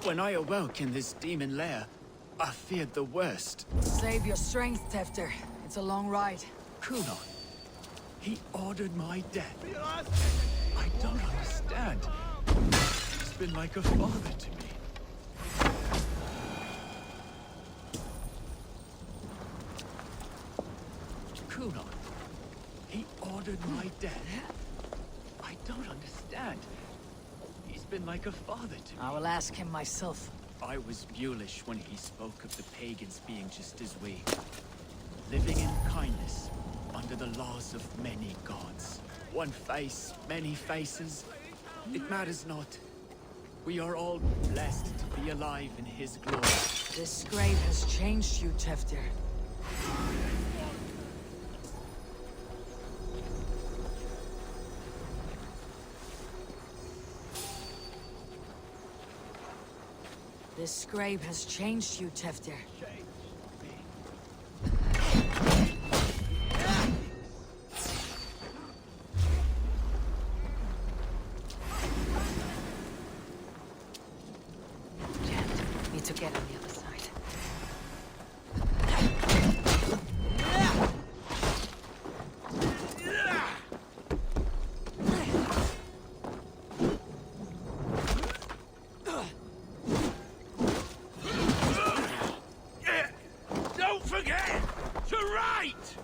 When I awoke in this demon lair, I feared the worst. Save your strength, Tefter. It's a long ride. Coonan. He ordered my death. I don't understand. He's been like a father to me. Coonan. He ordered my death. I don't understand. He's been like a father to me. I will ask him myself. I was mulish when he spoke of the pagans being just as we. Living in kindness, under the laws of many gods. One face, many faces. It matters not. We are all blessed to be alive in his glory. This grave has changed you, Tefter. This grave has changed you, Tefter. Need to get on the other side. Don't forget to write!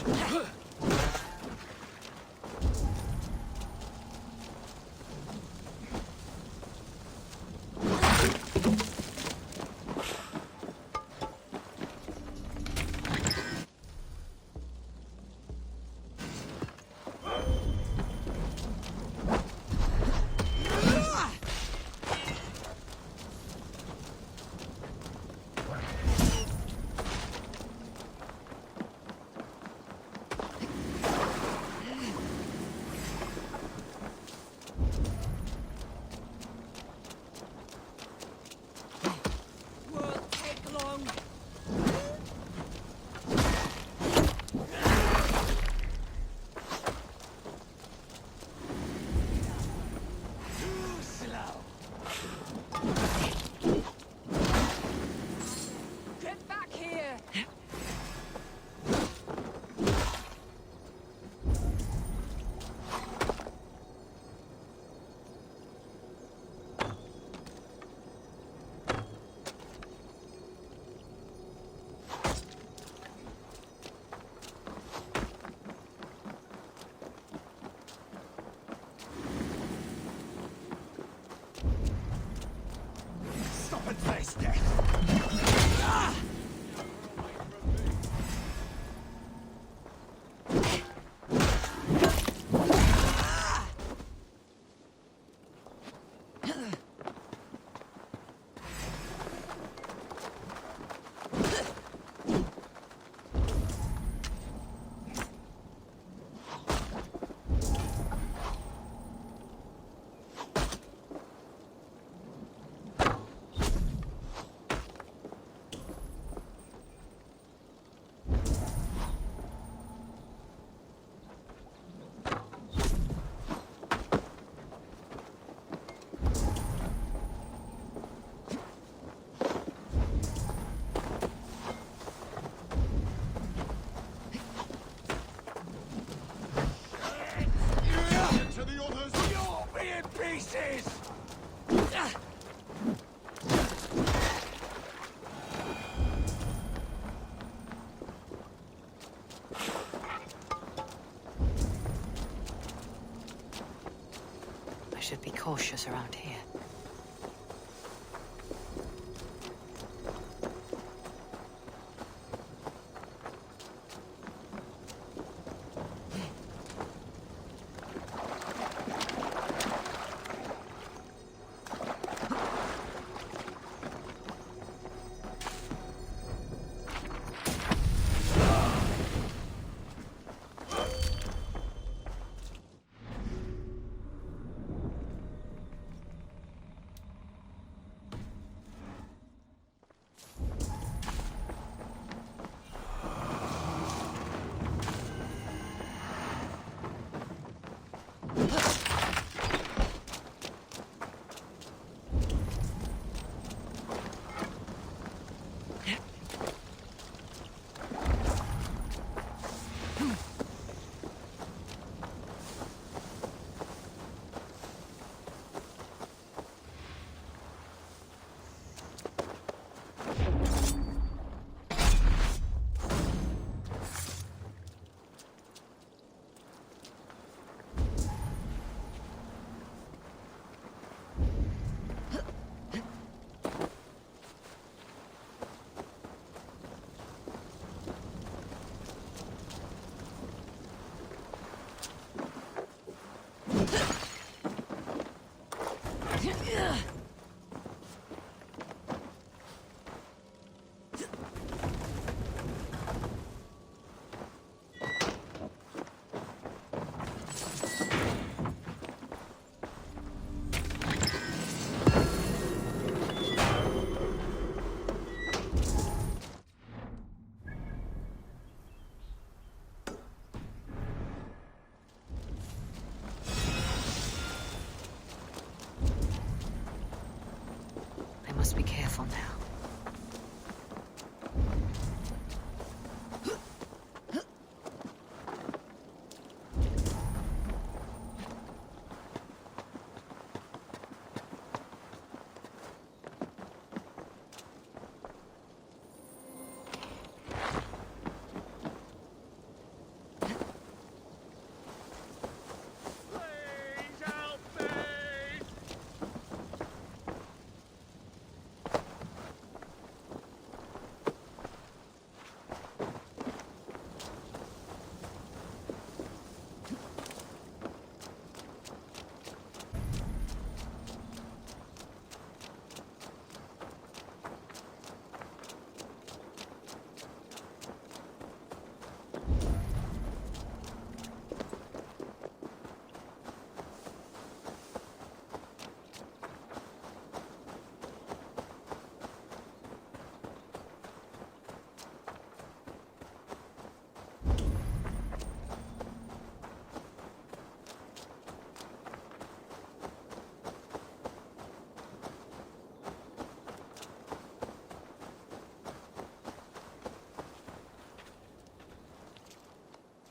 it! Get back here! Stop and face death! Ah! To the others! You'll be in pieces! I should be cautious around here.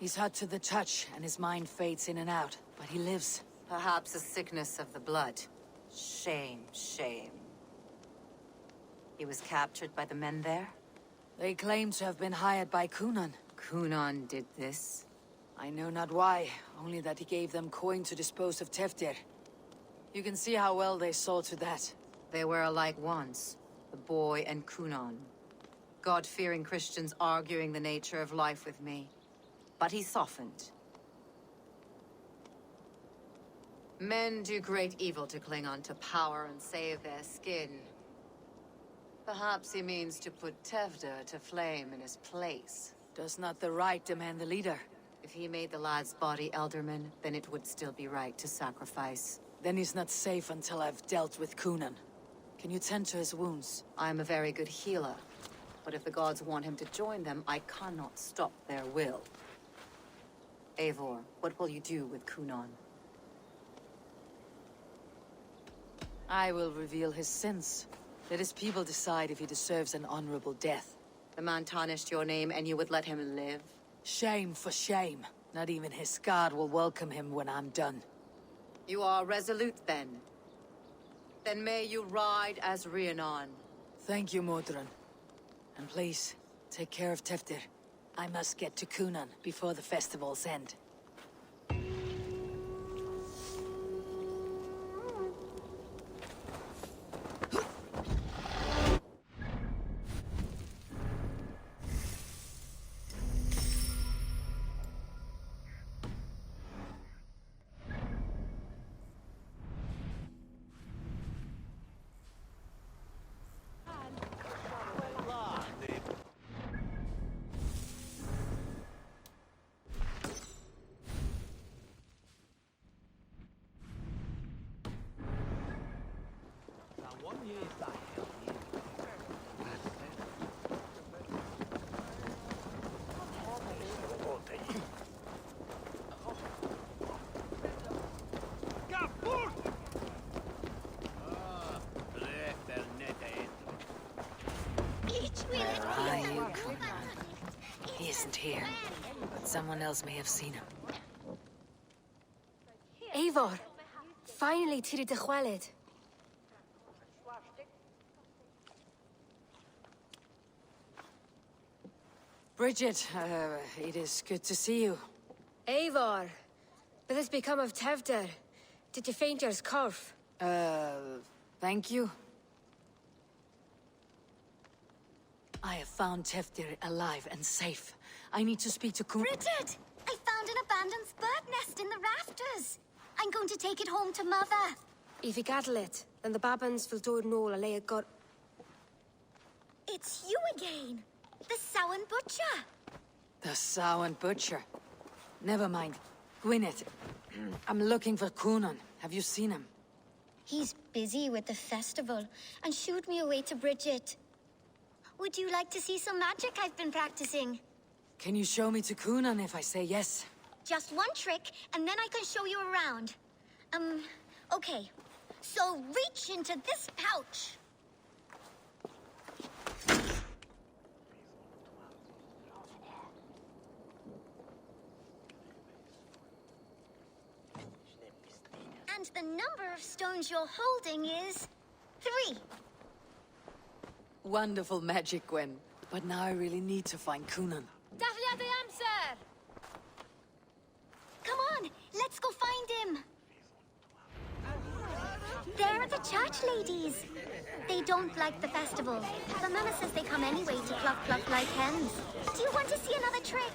He's hot to the touch, and his mind fades in and out. But he lives. Perhaps a sickness of the blood. Shame, shame. He was captured by the men there? They claim to have been hired by Kunan. Kunan did this? I know not why, only that he gave them coin to dispose of Teftir. You can see how well they saw to that. They were alike once, the boy and Kunan. God-fearing Christians arguing the nature of life with me. But he softened. Men do great evil to cling on to power and save their skin. Perhaps he means to put Tevder to flame in his place. Does not the right demand the leader? If he made the lad's body Elderman, then it would still be right to sacrifice. Then he's not safe until I've dealt with Kunan. Can you tend to his wounds? I'm a very good healer. But if the gods want him to join them, I cannot stop their will. Eivor, what will you do with Kunan? I will reveal his sins. Let his people decide if he deserves an honorable death. The man tarnished your name and you would let him live? Shame for shame. Not even his god will welcome him when I'm done. You are resolute then. Then may you ride as Rhiannon. Thank you, Modron. And please, take care of Teftir. I must get to Kunan before the festivals end. He isn't here, but someone else may have seen him. Eivor, finally tíri de chwaled. Bridget, it is good to see you. Eivor, what has become of Tevder? Did you faint your scarf? Thank you. I have found Teftir alive and safe. I need to speak to Bridget! I found an abandoned bird nest in the rafters. I'm going to take it home to Mother. If you gather it, then the Babans will do no a got. It's you again. The Samhain Butcher. The Samhain Butcher. Never mind. Gwyneth, I'm looking for Kunan. Have you seen him? He's busy with the festival and shooed me away to Bridget. Would you like to see some magic I've been practicing? Can you show me to Kunan if I say yes? Just one trick, and then I can show you around. Okay. So reach into this pouch. And the number of stones you're holding is 3. Wonderful magic, Gwen. But now I really need to find Kunan. Daflia the answer! Come on, let's go find him. There are the church ladies. They don't like the festival, but Mama says they come anyway to cluck like hens. Do you want to see another trick?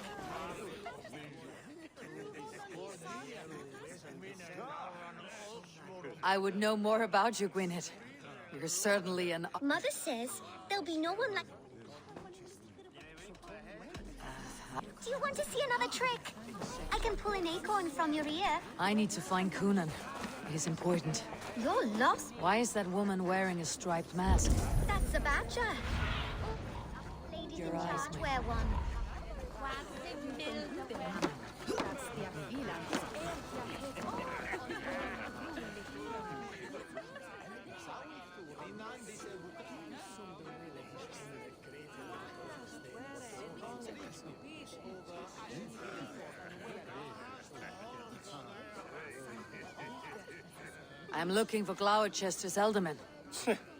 I would know more about you, Gwyneth. You're certainly an... Mother says there'll be no one like... Do you want to see another trick? I can pull an acorn from your ear. I need to find Kunan. It is important. You're lost. Why is that woman wearing a striped mask? That's a badger. Ladies in charge wear one. I'm looking for Glowecester's alderman.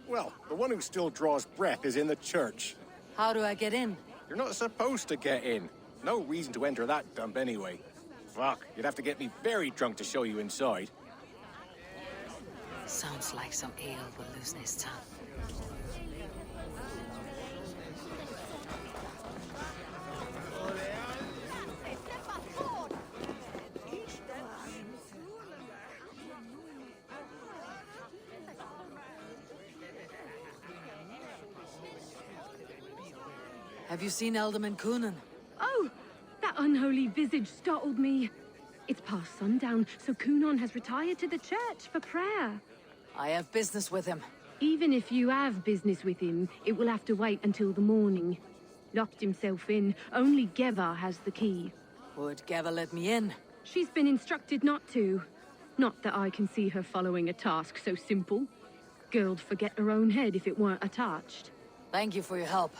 Well, the one who still draws breath is in the church. How do I get in? You're not supposed to get in. No reason to enter that dump anyway. Fuck, you'd have to get me very drunk to show you inside. Sounds like some ale will loosen his tongue. Have you seen Alderman Coonan? Oh, that unholy visage startled me. It's past sundown, so Coonan has retired to the church for prayer. I have business with him. Even if you have business with him, it will have to wait until the morning. Locked himself in. Only Geva has the key. Would Geva let me in? She's been instructed not to. Not that I can see her following a task so simple. Girl'd forget her own head if it weren't attached. Thank you for your help.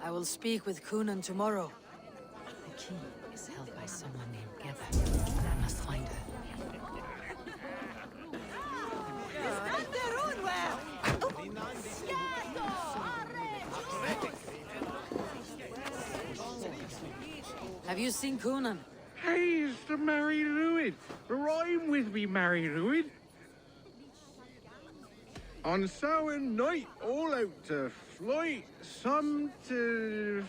I will speak with Coonan tomorrow. The key is held by someone named Geva. I must find her. Have you seen Coonan? Hey, it's the Mary Lewid. Rhyme with me, Mary Lewid. On Samhain night, all out to flight, some to...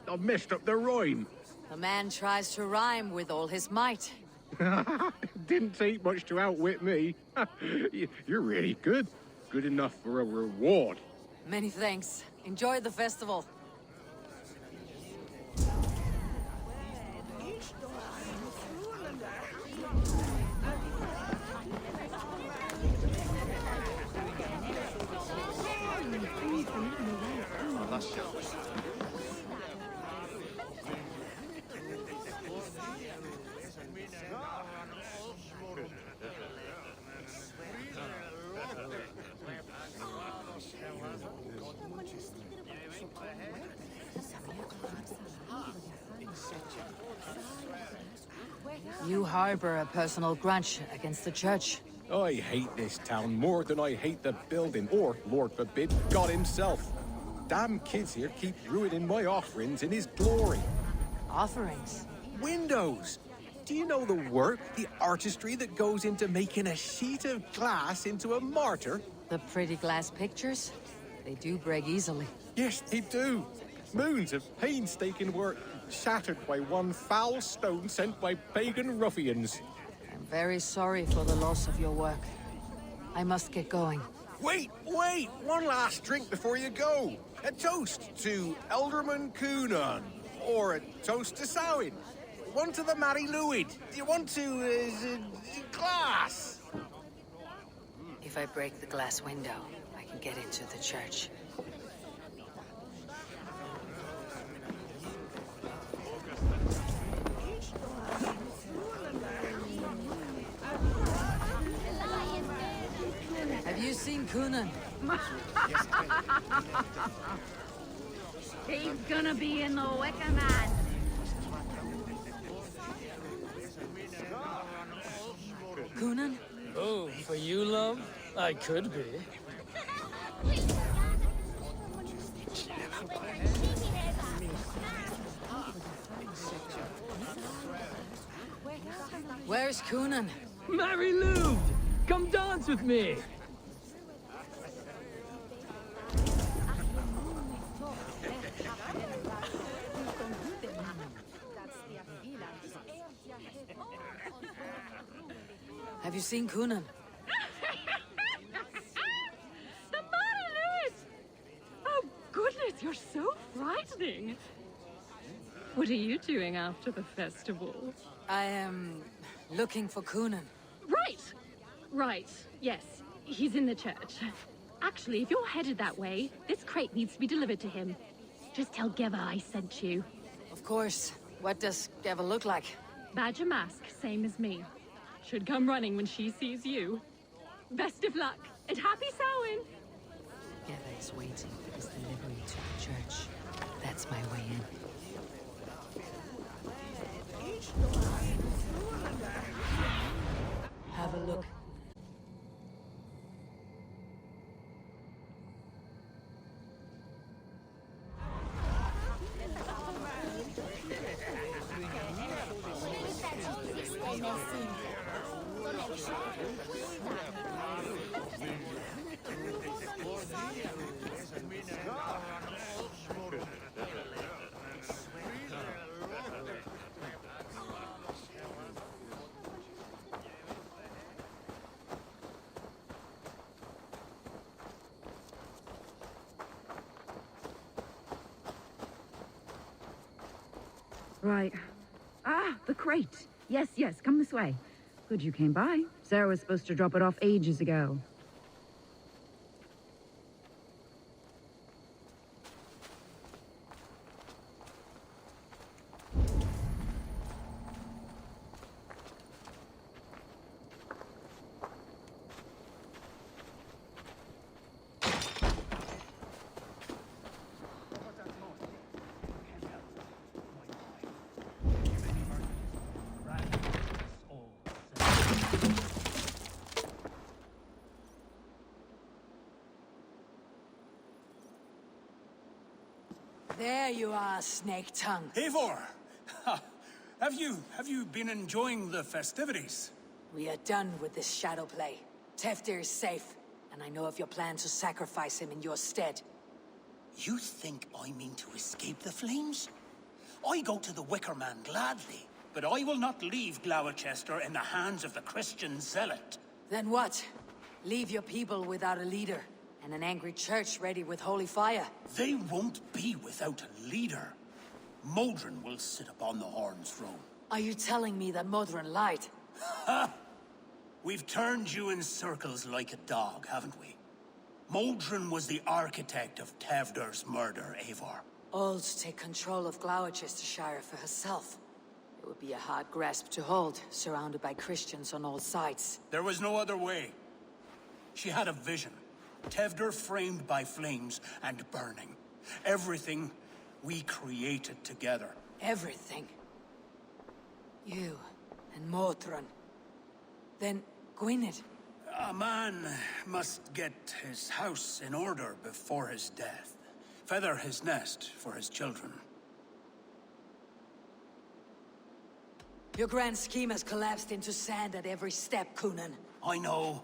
I've messed up the rhyme. The man tries to rhyme with all his might. Didn't take much to outwit me. You're really good. Good enough for a reward. Many thanks. Enjoy the festival. You harbor a personal grudge against the church. I hate this town more than I hate the building, or, Lord forbid, God himself. Damn kids here keep ruining my offerings in his glory. Offerings? Windows! Do you know the work, the artistry that goes into making a sheet of glass into a martyr? The pretty glass pictures? They do break easily. Yes, they do. Moons of painstaking work, shattered by one foul stone sent by pagan ruffians. I'm very sorry for the loss of your work. I must get going. Wait! One last drink before you go. A toast to Alderman Coonan. Or a toast to Samhain. One to the Mary Lewid. Do you want to, glass? If I break the glass window, I can get into the church. Have you seen Coonan? He's gonna be in the Wicker Man. Coonan? Oh, for you, love? I could be. Where's Coonan? Mary Lou! Come dance with me! Have you seen Coonan? The Mary Lewis! Oh, goodness, you're so frightening. What are you doing after the festival? I am looking for Coonan. Right, yes. He's in the church. Actually, if you're headed that way, this crate needs to be delivered to him. Just tell Geva I sent you. Of course. What does Geva look like? Badger mask, same as me. Should come running when she sees you. Best of luck, and happy Samhain! Geva is waiting for his delivery to the church. That's my way in. Right. Ah, the crate. Yes, yes, come this way. Good you came by. Sarah was supposed to drop it off ages ago. There you are, Snake Tongue. Eivor! Have you been enjoying the festivities? We are done with this shadow play. Teftir is safe, and I know of your plan to sacrifice him in your stead. You think I mean to escape the flames? I go to the Wicker Man gladly, but I will not leave Glowecester in the hands of the Christian zealot. Then what? Leave your people without a leader, and an angry church ready with holy fire. They won't be without a leader. Modron will sit upon the Horn's throne. Are you telling me that Modron lied? Ha! We've turned you in circles like a dog, haven't we? Modron was the architect of Tevder's murder, Eivor. All to take control of Glowecestrescire for herself. It would be a hard grasp to hold, surrounded by Christians on all sides. There was no other way. She had a vision. Tevder framed by flames and burning. Everything we created together. Everything. You and Modron. Then Gwynedd. A man must get his house in order before his death. Feather his nest for his children. Your grand scheme has collapsed into sand at every step, Coonan. I know.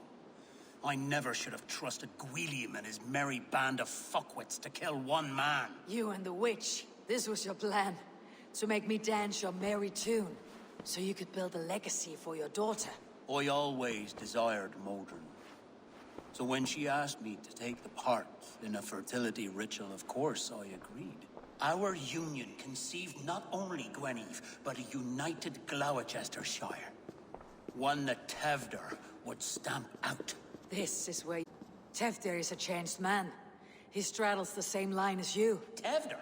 I never should have trusted Gwilliam and his merry band of fuckwits to kill one man. You and the witch. This was your plan. To make me dance your merry tune. So you could build a legacy for your daughter. I always desired Modron. So when she asked me to take the part in a fertility ritual, of course I agreed. Our union conceived not only Gweneve, but a united Glowecestrescire. One that Tevder would stamp out. This is where... Teftir is a changed man. He straddles the same line as you. Tevder?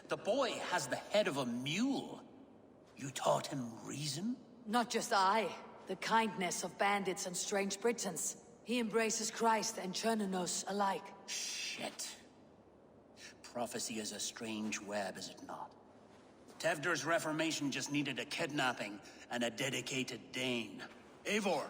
The boy has the head of a mule. You taught him reason? Not just I. The kindness of bandits and strange Britons. He embraces Christ and Chernonos alike. Shit. Prophecy is a strange web, is it not? Tevder's reformation just needed a kidnapping and a dedicated Dane. Eivor,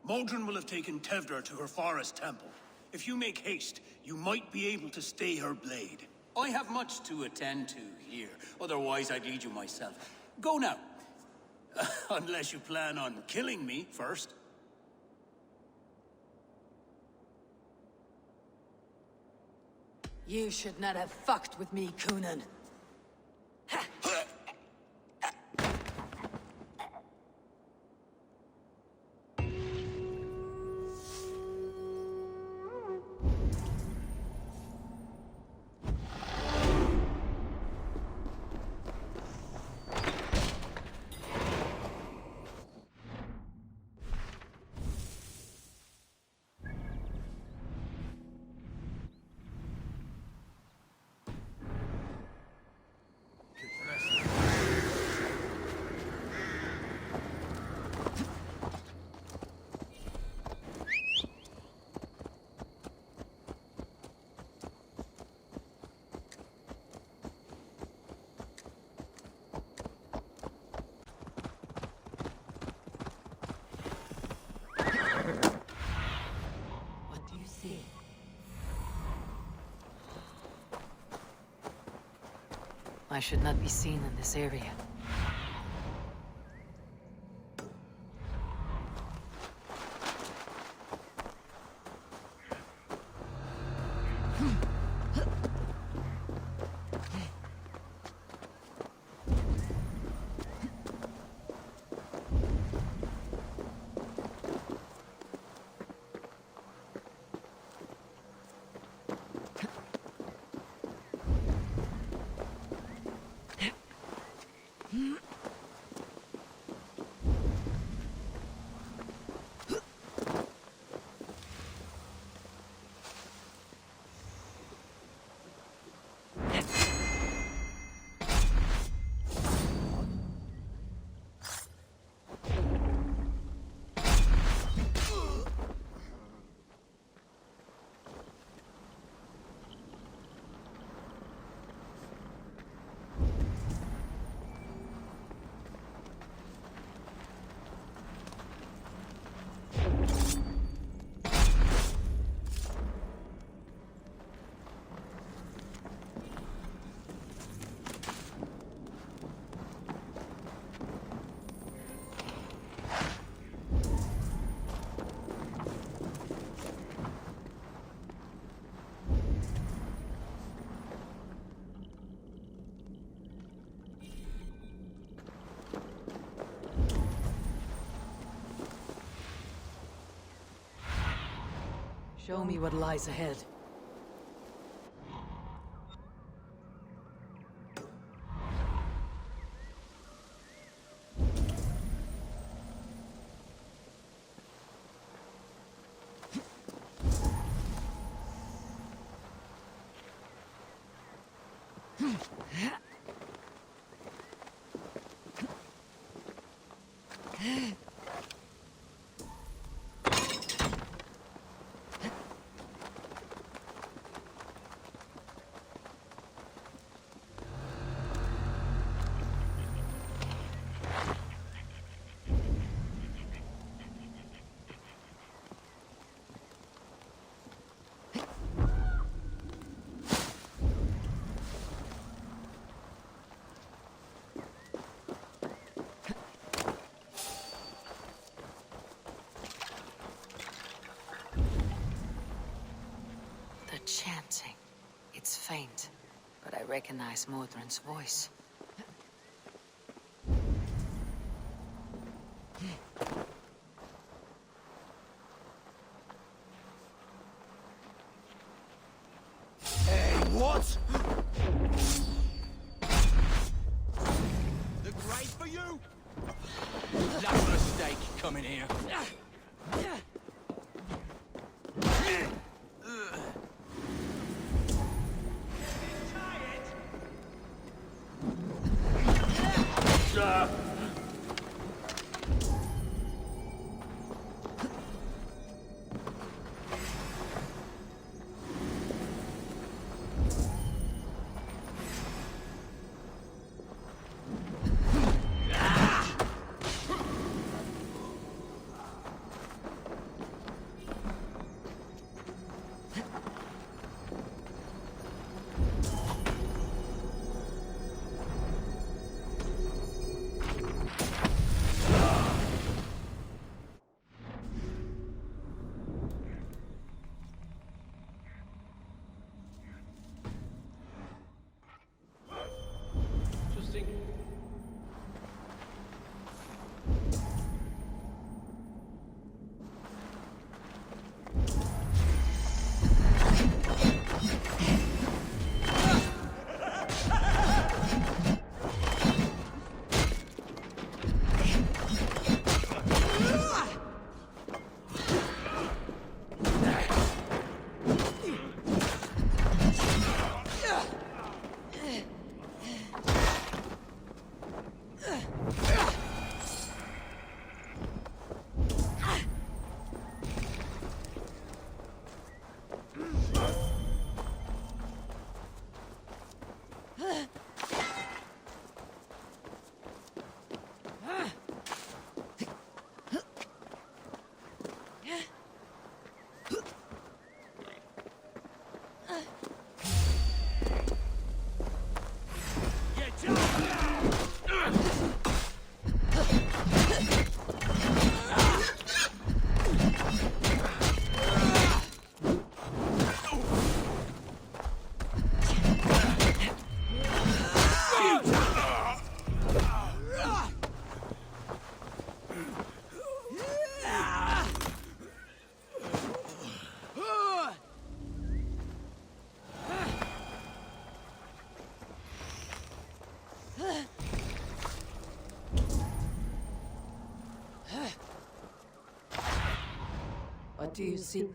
Modron will have taken Tevder to her forest temple. If you make haste, you might be able to stay her blade. I have much to attend to here, otherwise I'd lead you myself. Go now. Unless you plan on killing me first. You should not have fucked with me, Coonan. I should not be seen in this area. Show me what lies ahead. The chanting. It's faint, but I recognize Modron's voice. Hey, what? The grave for you? That's a mistake coming here. What do you see?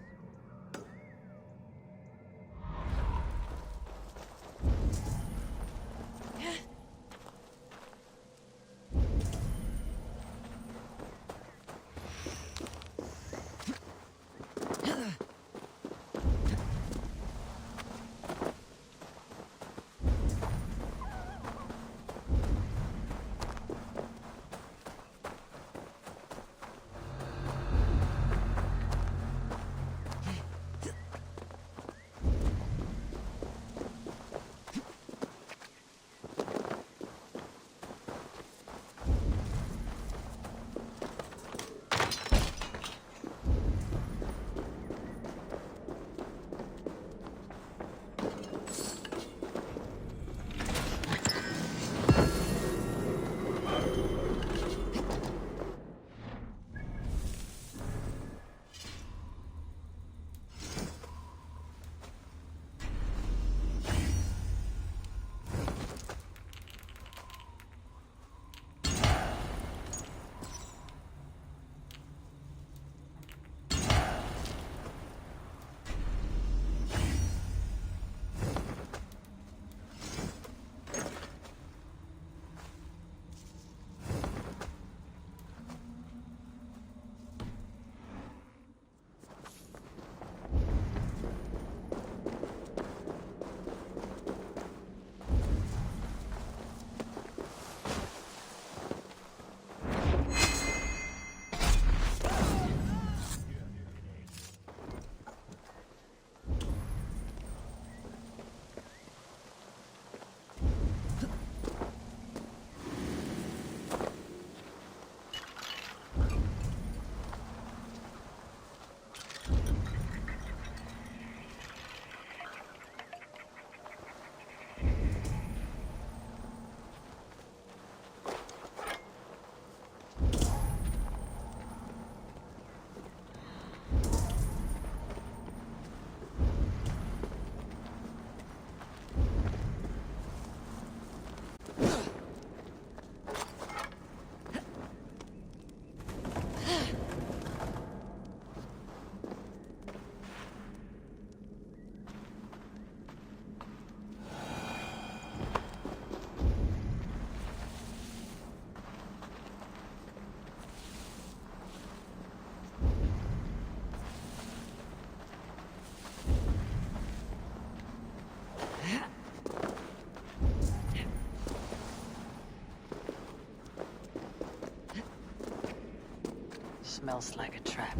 Smells like a trap.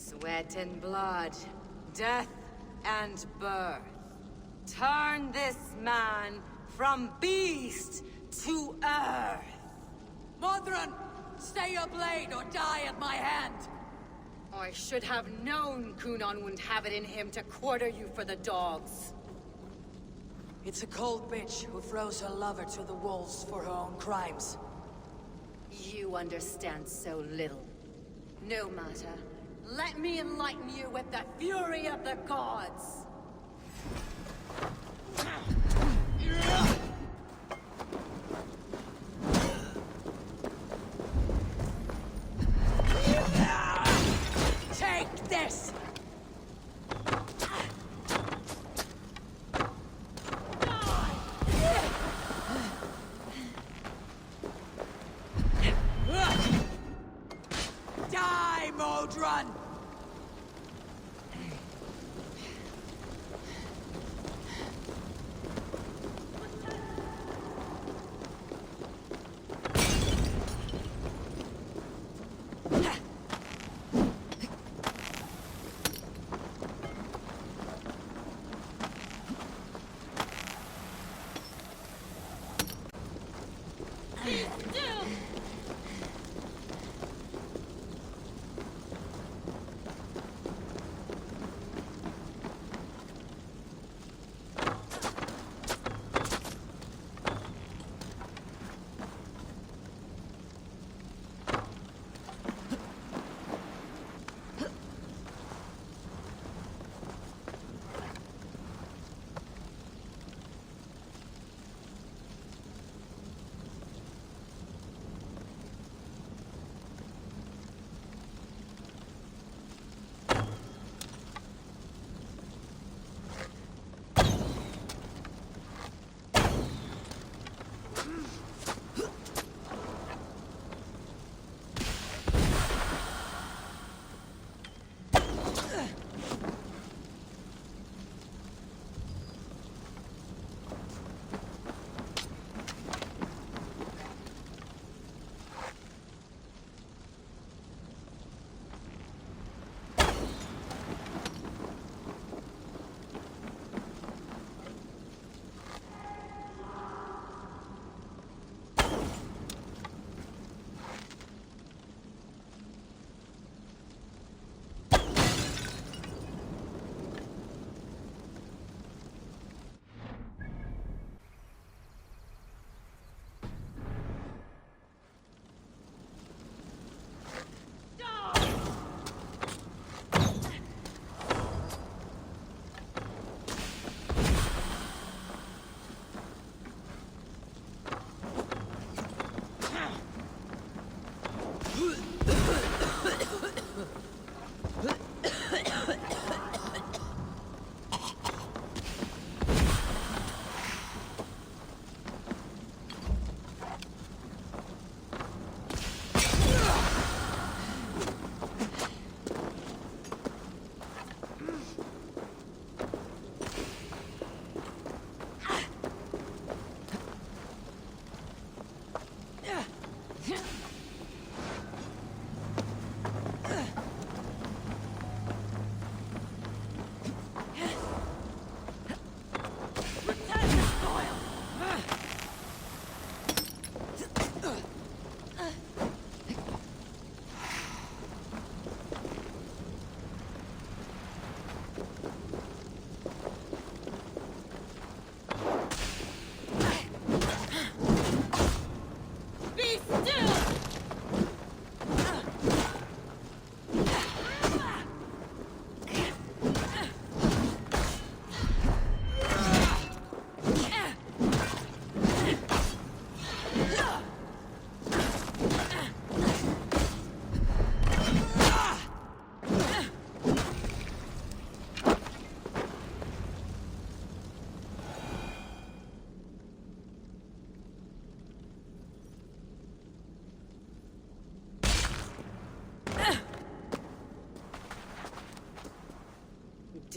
Sweat and blood, death and birth. Turn this man from beast to earth. Modron, stay your blade or die at my hand. I should have known Kunon wouldn't have it in him to quarter you for the dogs. It's a cold bitch who throws her lover to the wolves for her own crimes. You understand so little. No matter. Let me enlighten you with the fury of the gods! Take this! Die, Modron!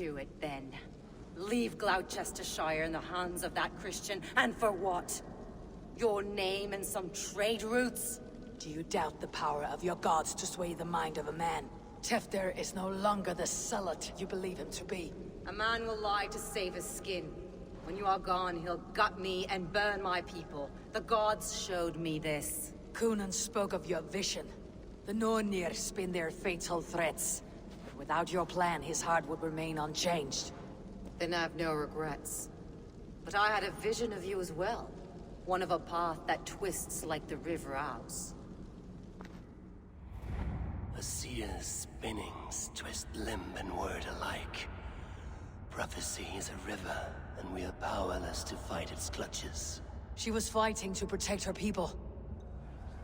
Do it then. Leave Gloucestershire in the hands of that Christian, and for what? Your name and some trade routes? Do you doubt the power of your gods to sway the mind of a man? Tefter is no longer the zealot you believe him to be. A man will lie to save his skin. When you are gone, he'll gut me and burn my people. The gods showed me this. Coonan spoke of your vision. The Nornir spin their fatal threats. But without your plan, his heart would remain unchanged. Then I have no regrets. But I had a vision of you as well. One of a path that twists like the River Ouse. A seer's spinnings twist limb and word alike. Prophecy is a river, and we are powerless to fight its clutches. She was fighting to protect her people.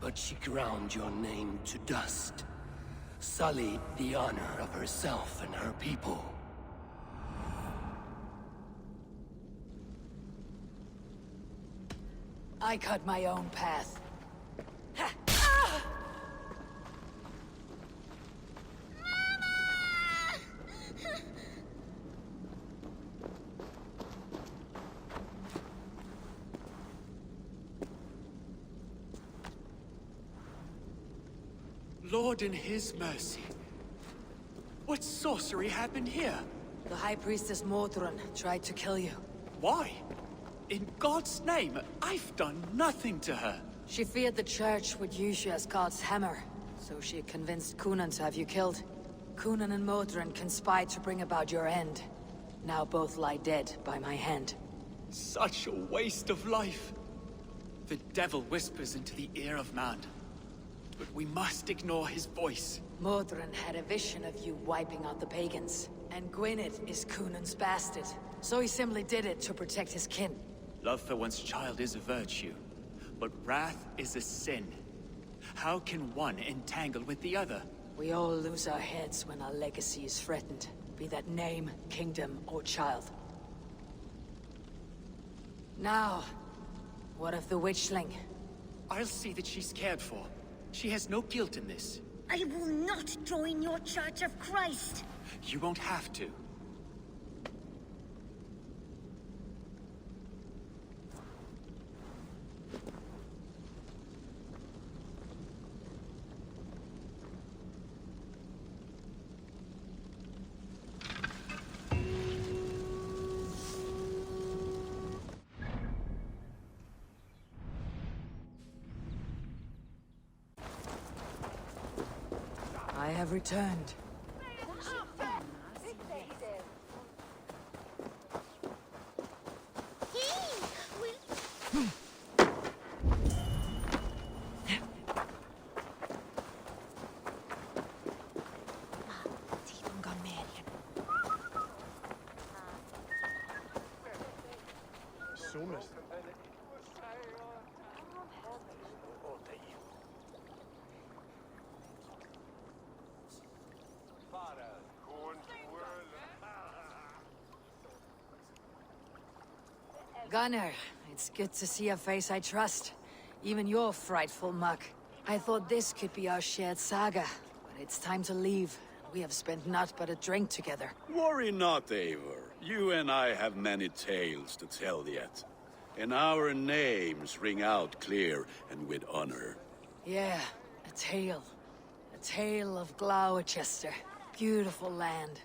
But she ground your name to dust. Sullied the honor of herself and her people. I cut my own path. Lord in his mercy. What sorcery happened here? The High Priestess Modron tried to kill you. Why? In God's name, I've done nothing to her. She feared the Church would use you as God's hammer, so she convinced Coonan to have you killed. Coonan and Modron conspired to bring about your end. Now both lie dead by my hand. Such a waste of life. The devil whispers into the ear of man. But we must ignore his voice. Modron had a vision of you wiping out the pagans. And Gwynedd is Coonan's bastard. So he simply did it to protect his kin. Love for one's child is a virtue, but wrath is a sin. How can one entangle with the other? We all lose our heads when our legacy is threatened. Be that name, kingdom, or child. Now, what of the witchling? I'll see that she's cared for. She has no guilt in this. I will not join your Church of Christ. You won't have to. I have returned. Gunnar, it's good to see a face I trust. Even your frightful muck. I thought this could be our shared saga, but it's time to leave. We have spent naught but a drink together. Worry not, Eivor. You and I have many tales to tell yet. And our names ring out clear and with honor. Yeah, a tale. A tale of Gloucester. Beautiful land.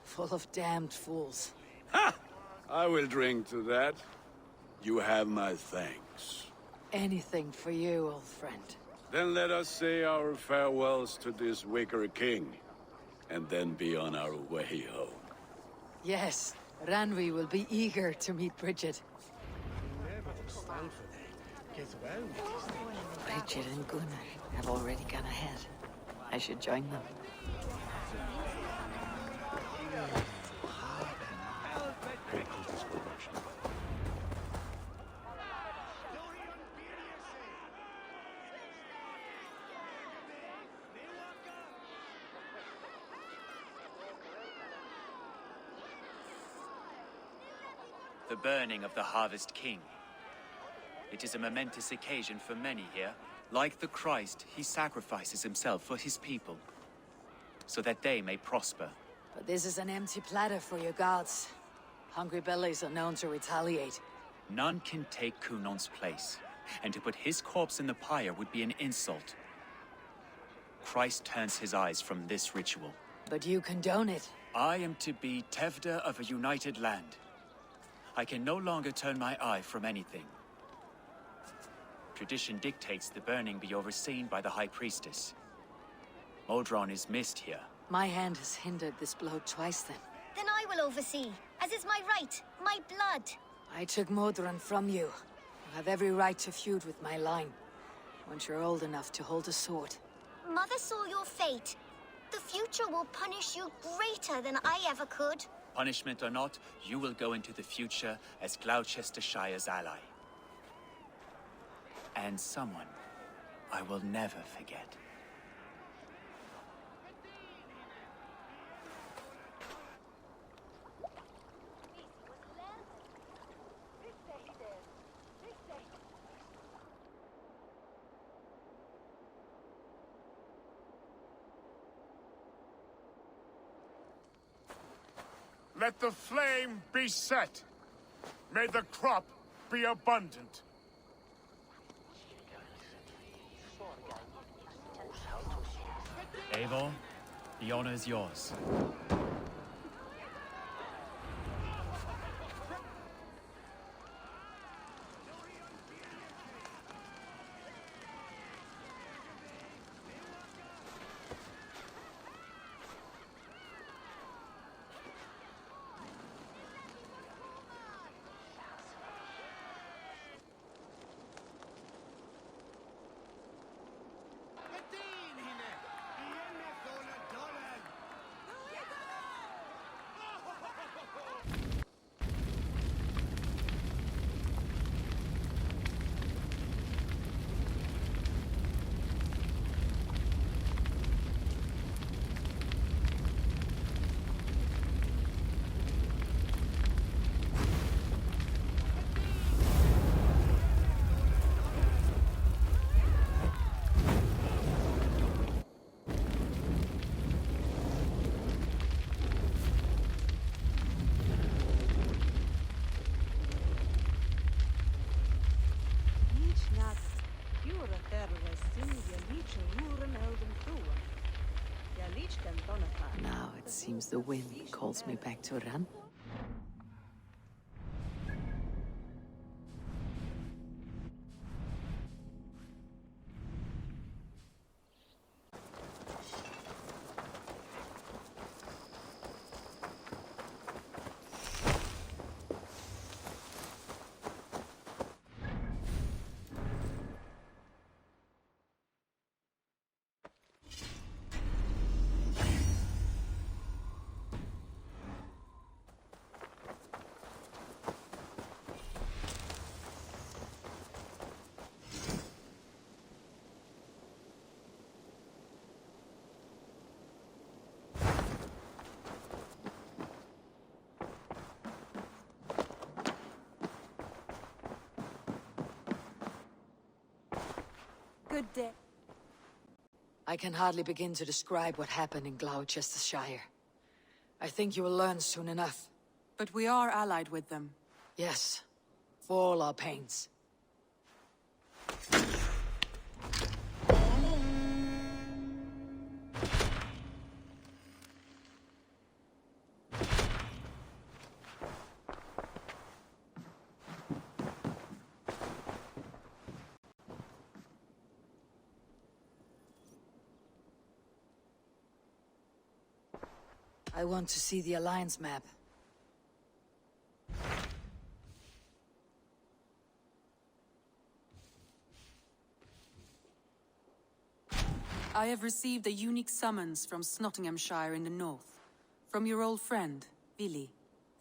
Full of damned fools. Ha! I will drink to that. You have my thanks. Anything for you, old friend. Then let us say our farewells to this wicker king, and then be on our way home. Yes, Ranvi will be eager to meet Bridget. Bridget and Gunnar have already gone ahead. I should join them. The burning of the Harvest King. It is a momentous occasion for many here. Like the Christ, he sacrifices himself for his people, so that they may prosper. But this is an empty platter for your gods. Hungry bellies are known to retaliate. None can take Kunon's place, and to put his corpse in the pyre would be an insult. Christ turns his eyes from this ritual. But you condone it. I am to be Tevda of a united land. I can no longer turn my eye from anything. Tradition dictates the burning be overseen by the High Priestess. Modron is missed here. My hand has hindered this blow twice then. Then I will oversee, as is my right, my blood. I took Modron from you. You have every right to feud with my line, once you're old enough to hold a sword. Mother saw your fate. The future will punish you greater than I ever could. Punishment or not, you will go into the future as Gloucestershire's ally. And someone I will never forget. Let the flame be set. May the crop be abundant. Eivor, the honor is yours. Now it seems the wind calls me back to Ran. Good day. I can hardly begin to describe what happened in Gloucesterscire. I think you will learn soon enough. But we are allied with them. Yes, for all our pains. I want to see the Alliance map. I have received a unique summons from Nottinghamshire in the north. From your old friend, Vili.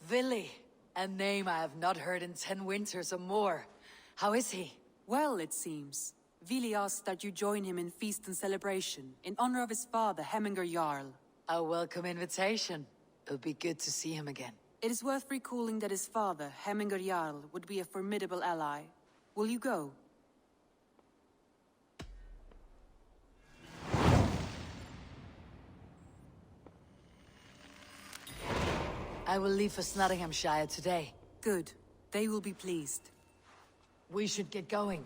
Vili? A name I have not heard in 10 winters or more. How is he? Well, it seems. Vili asked that you join him in feast and celebration, in honor of his father, Hemminger Jarl. A welcome invitation. It'll be good to see him again. It is worth recalling that his father, Hemminger Jarl, would be a formidable ally. Will you go? I will leave for Nottinghamshire today. Good. They will be pleased. We should get going.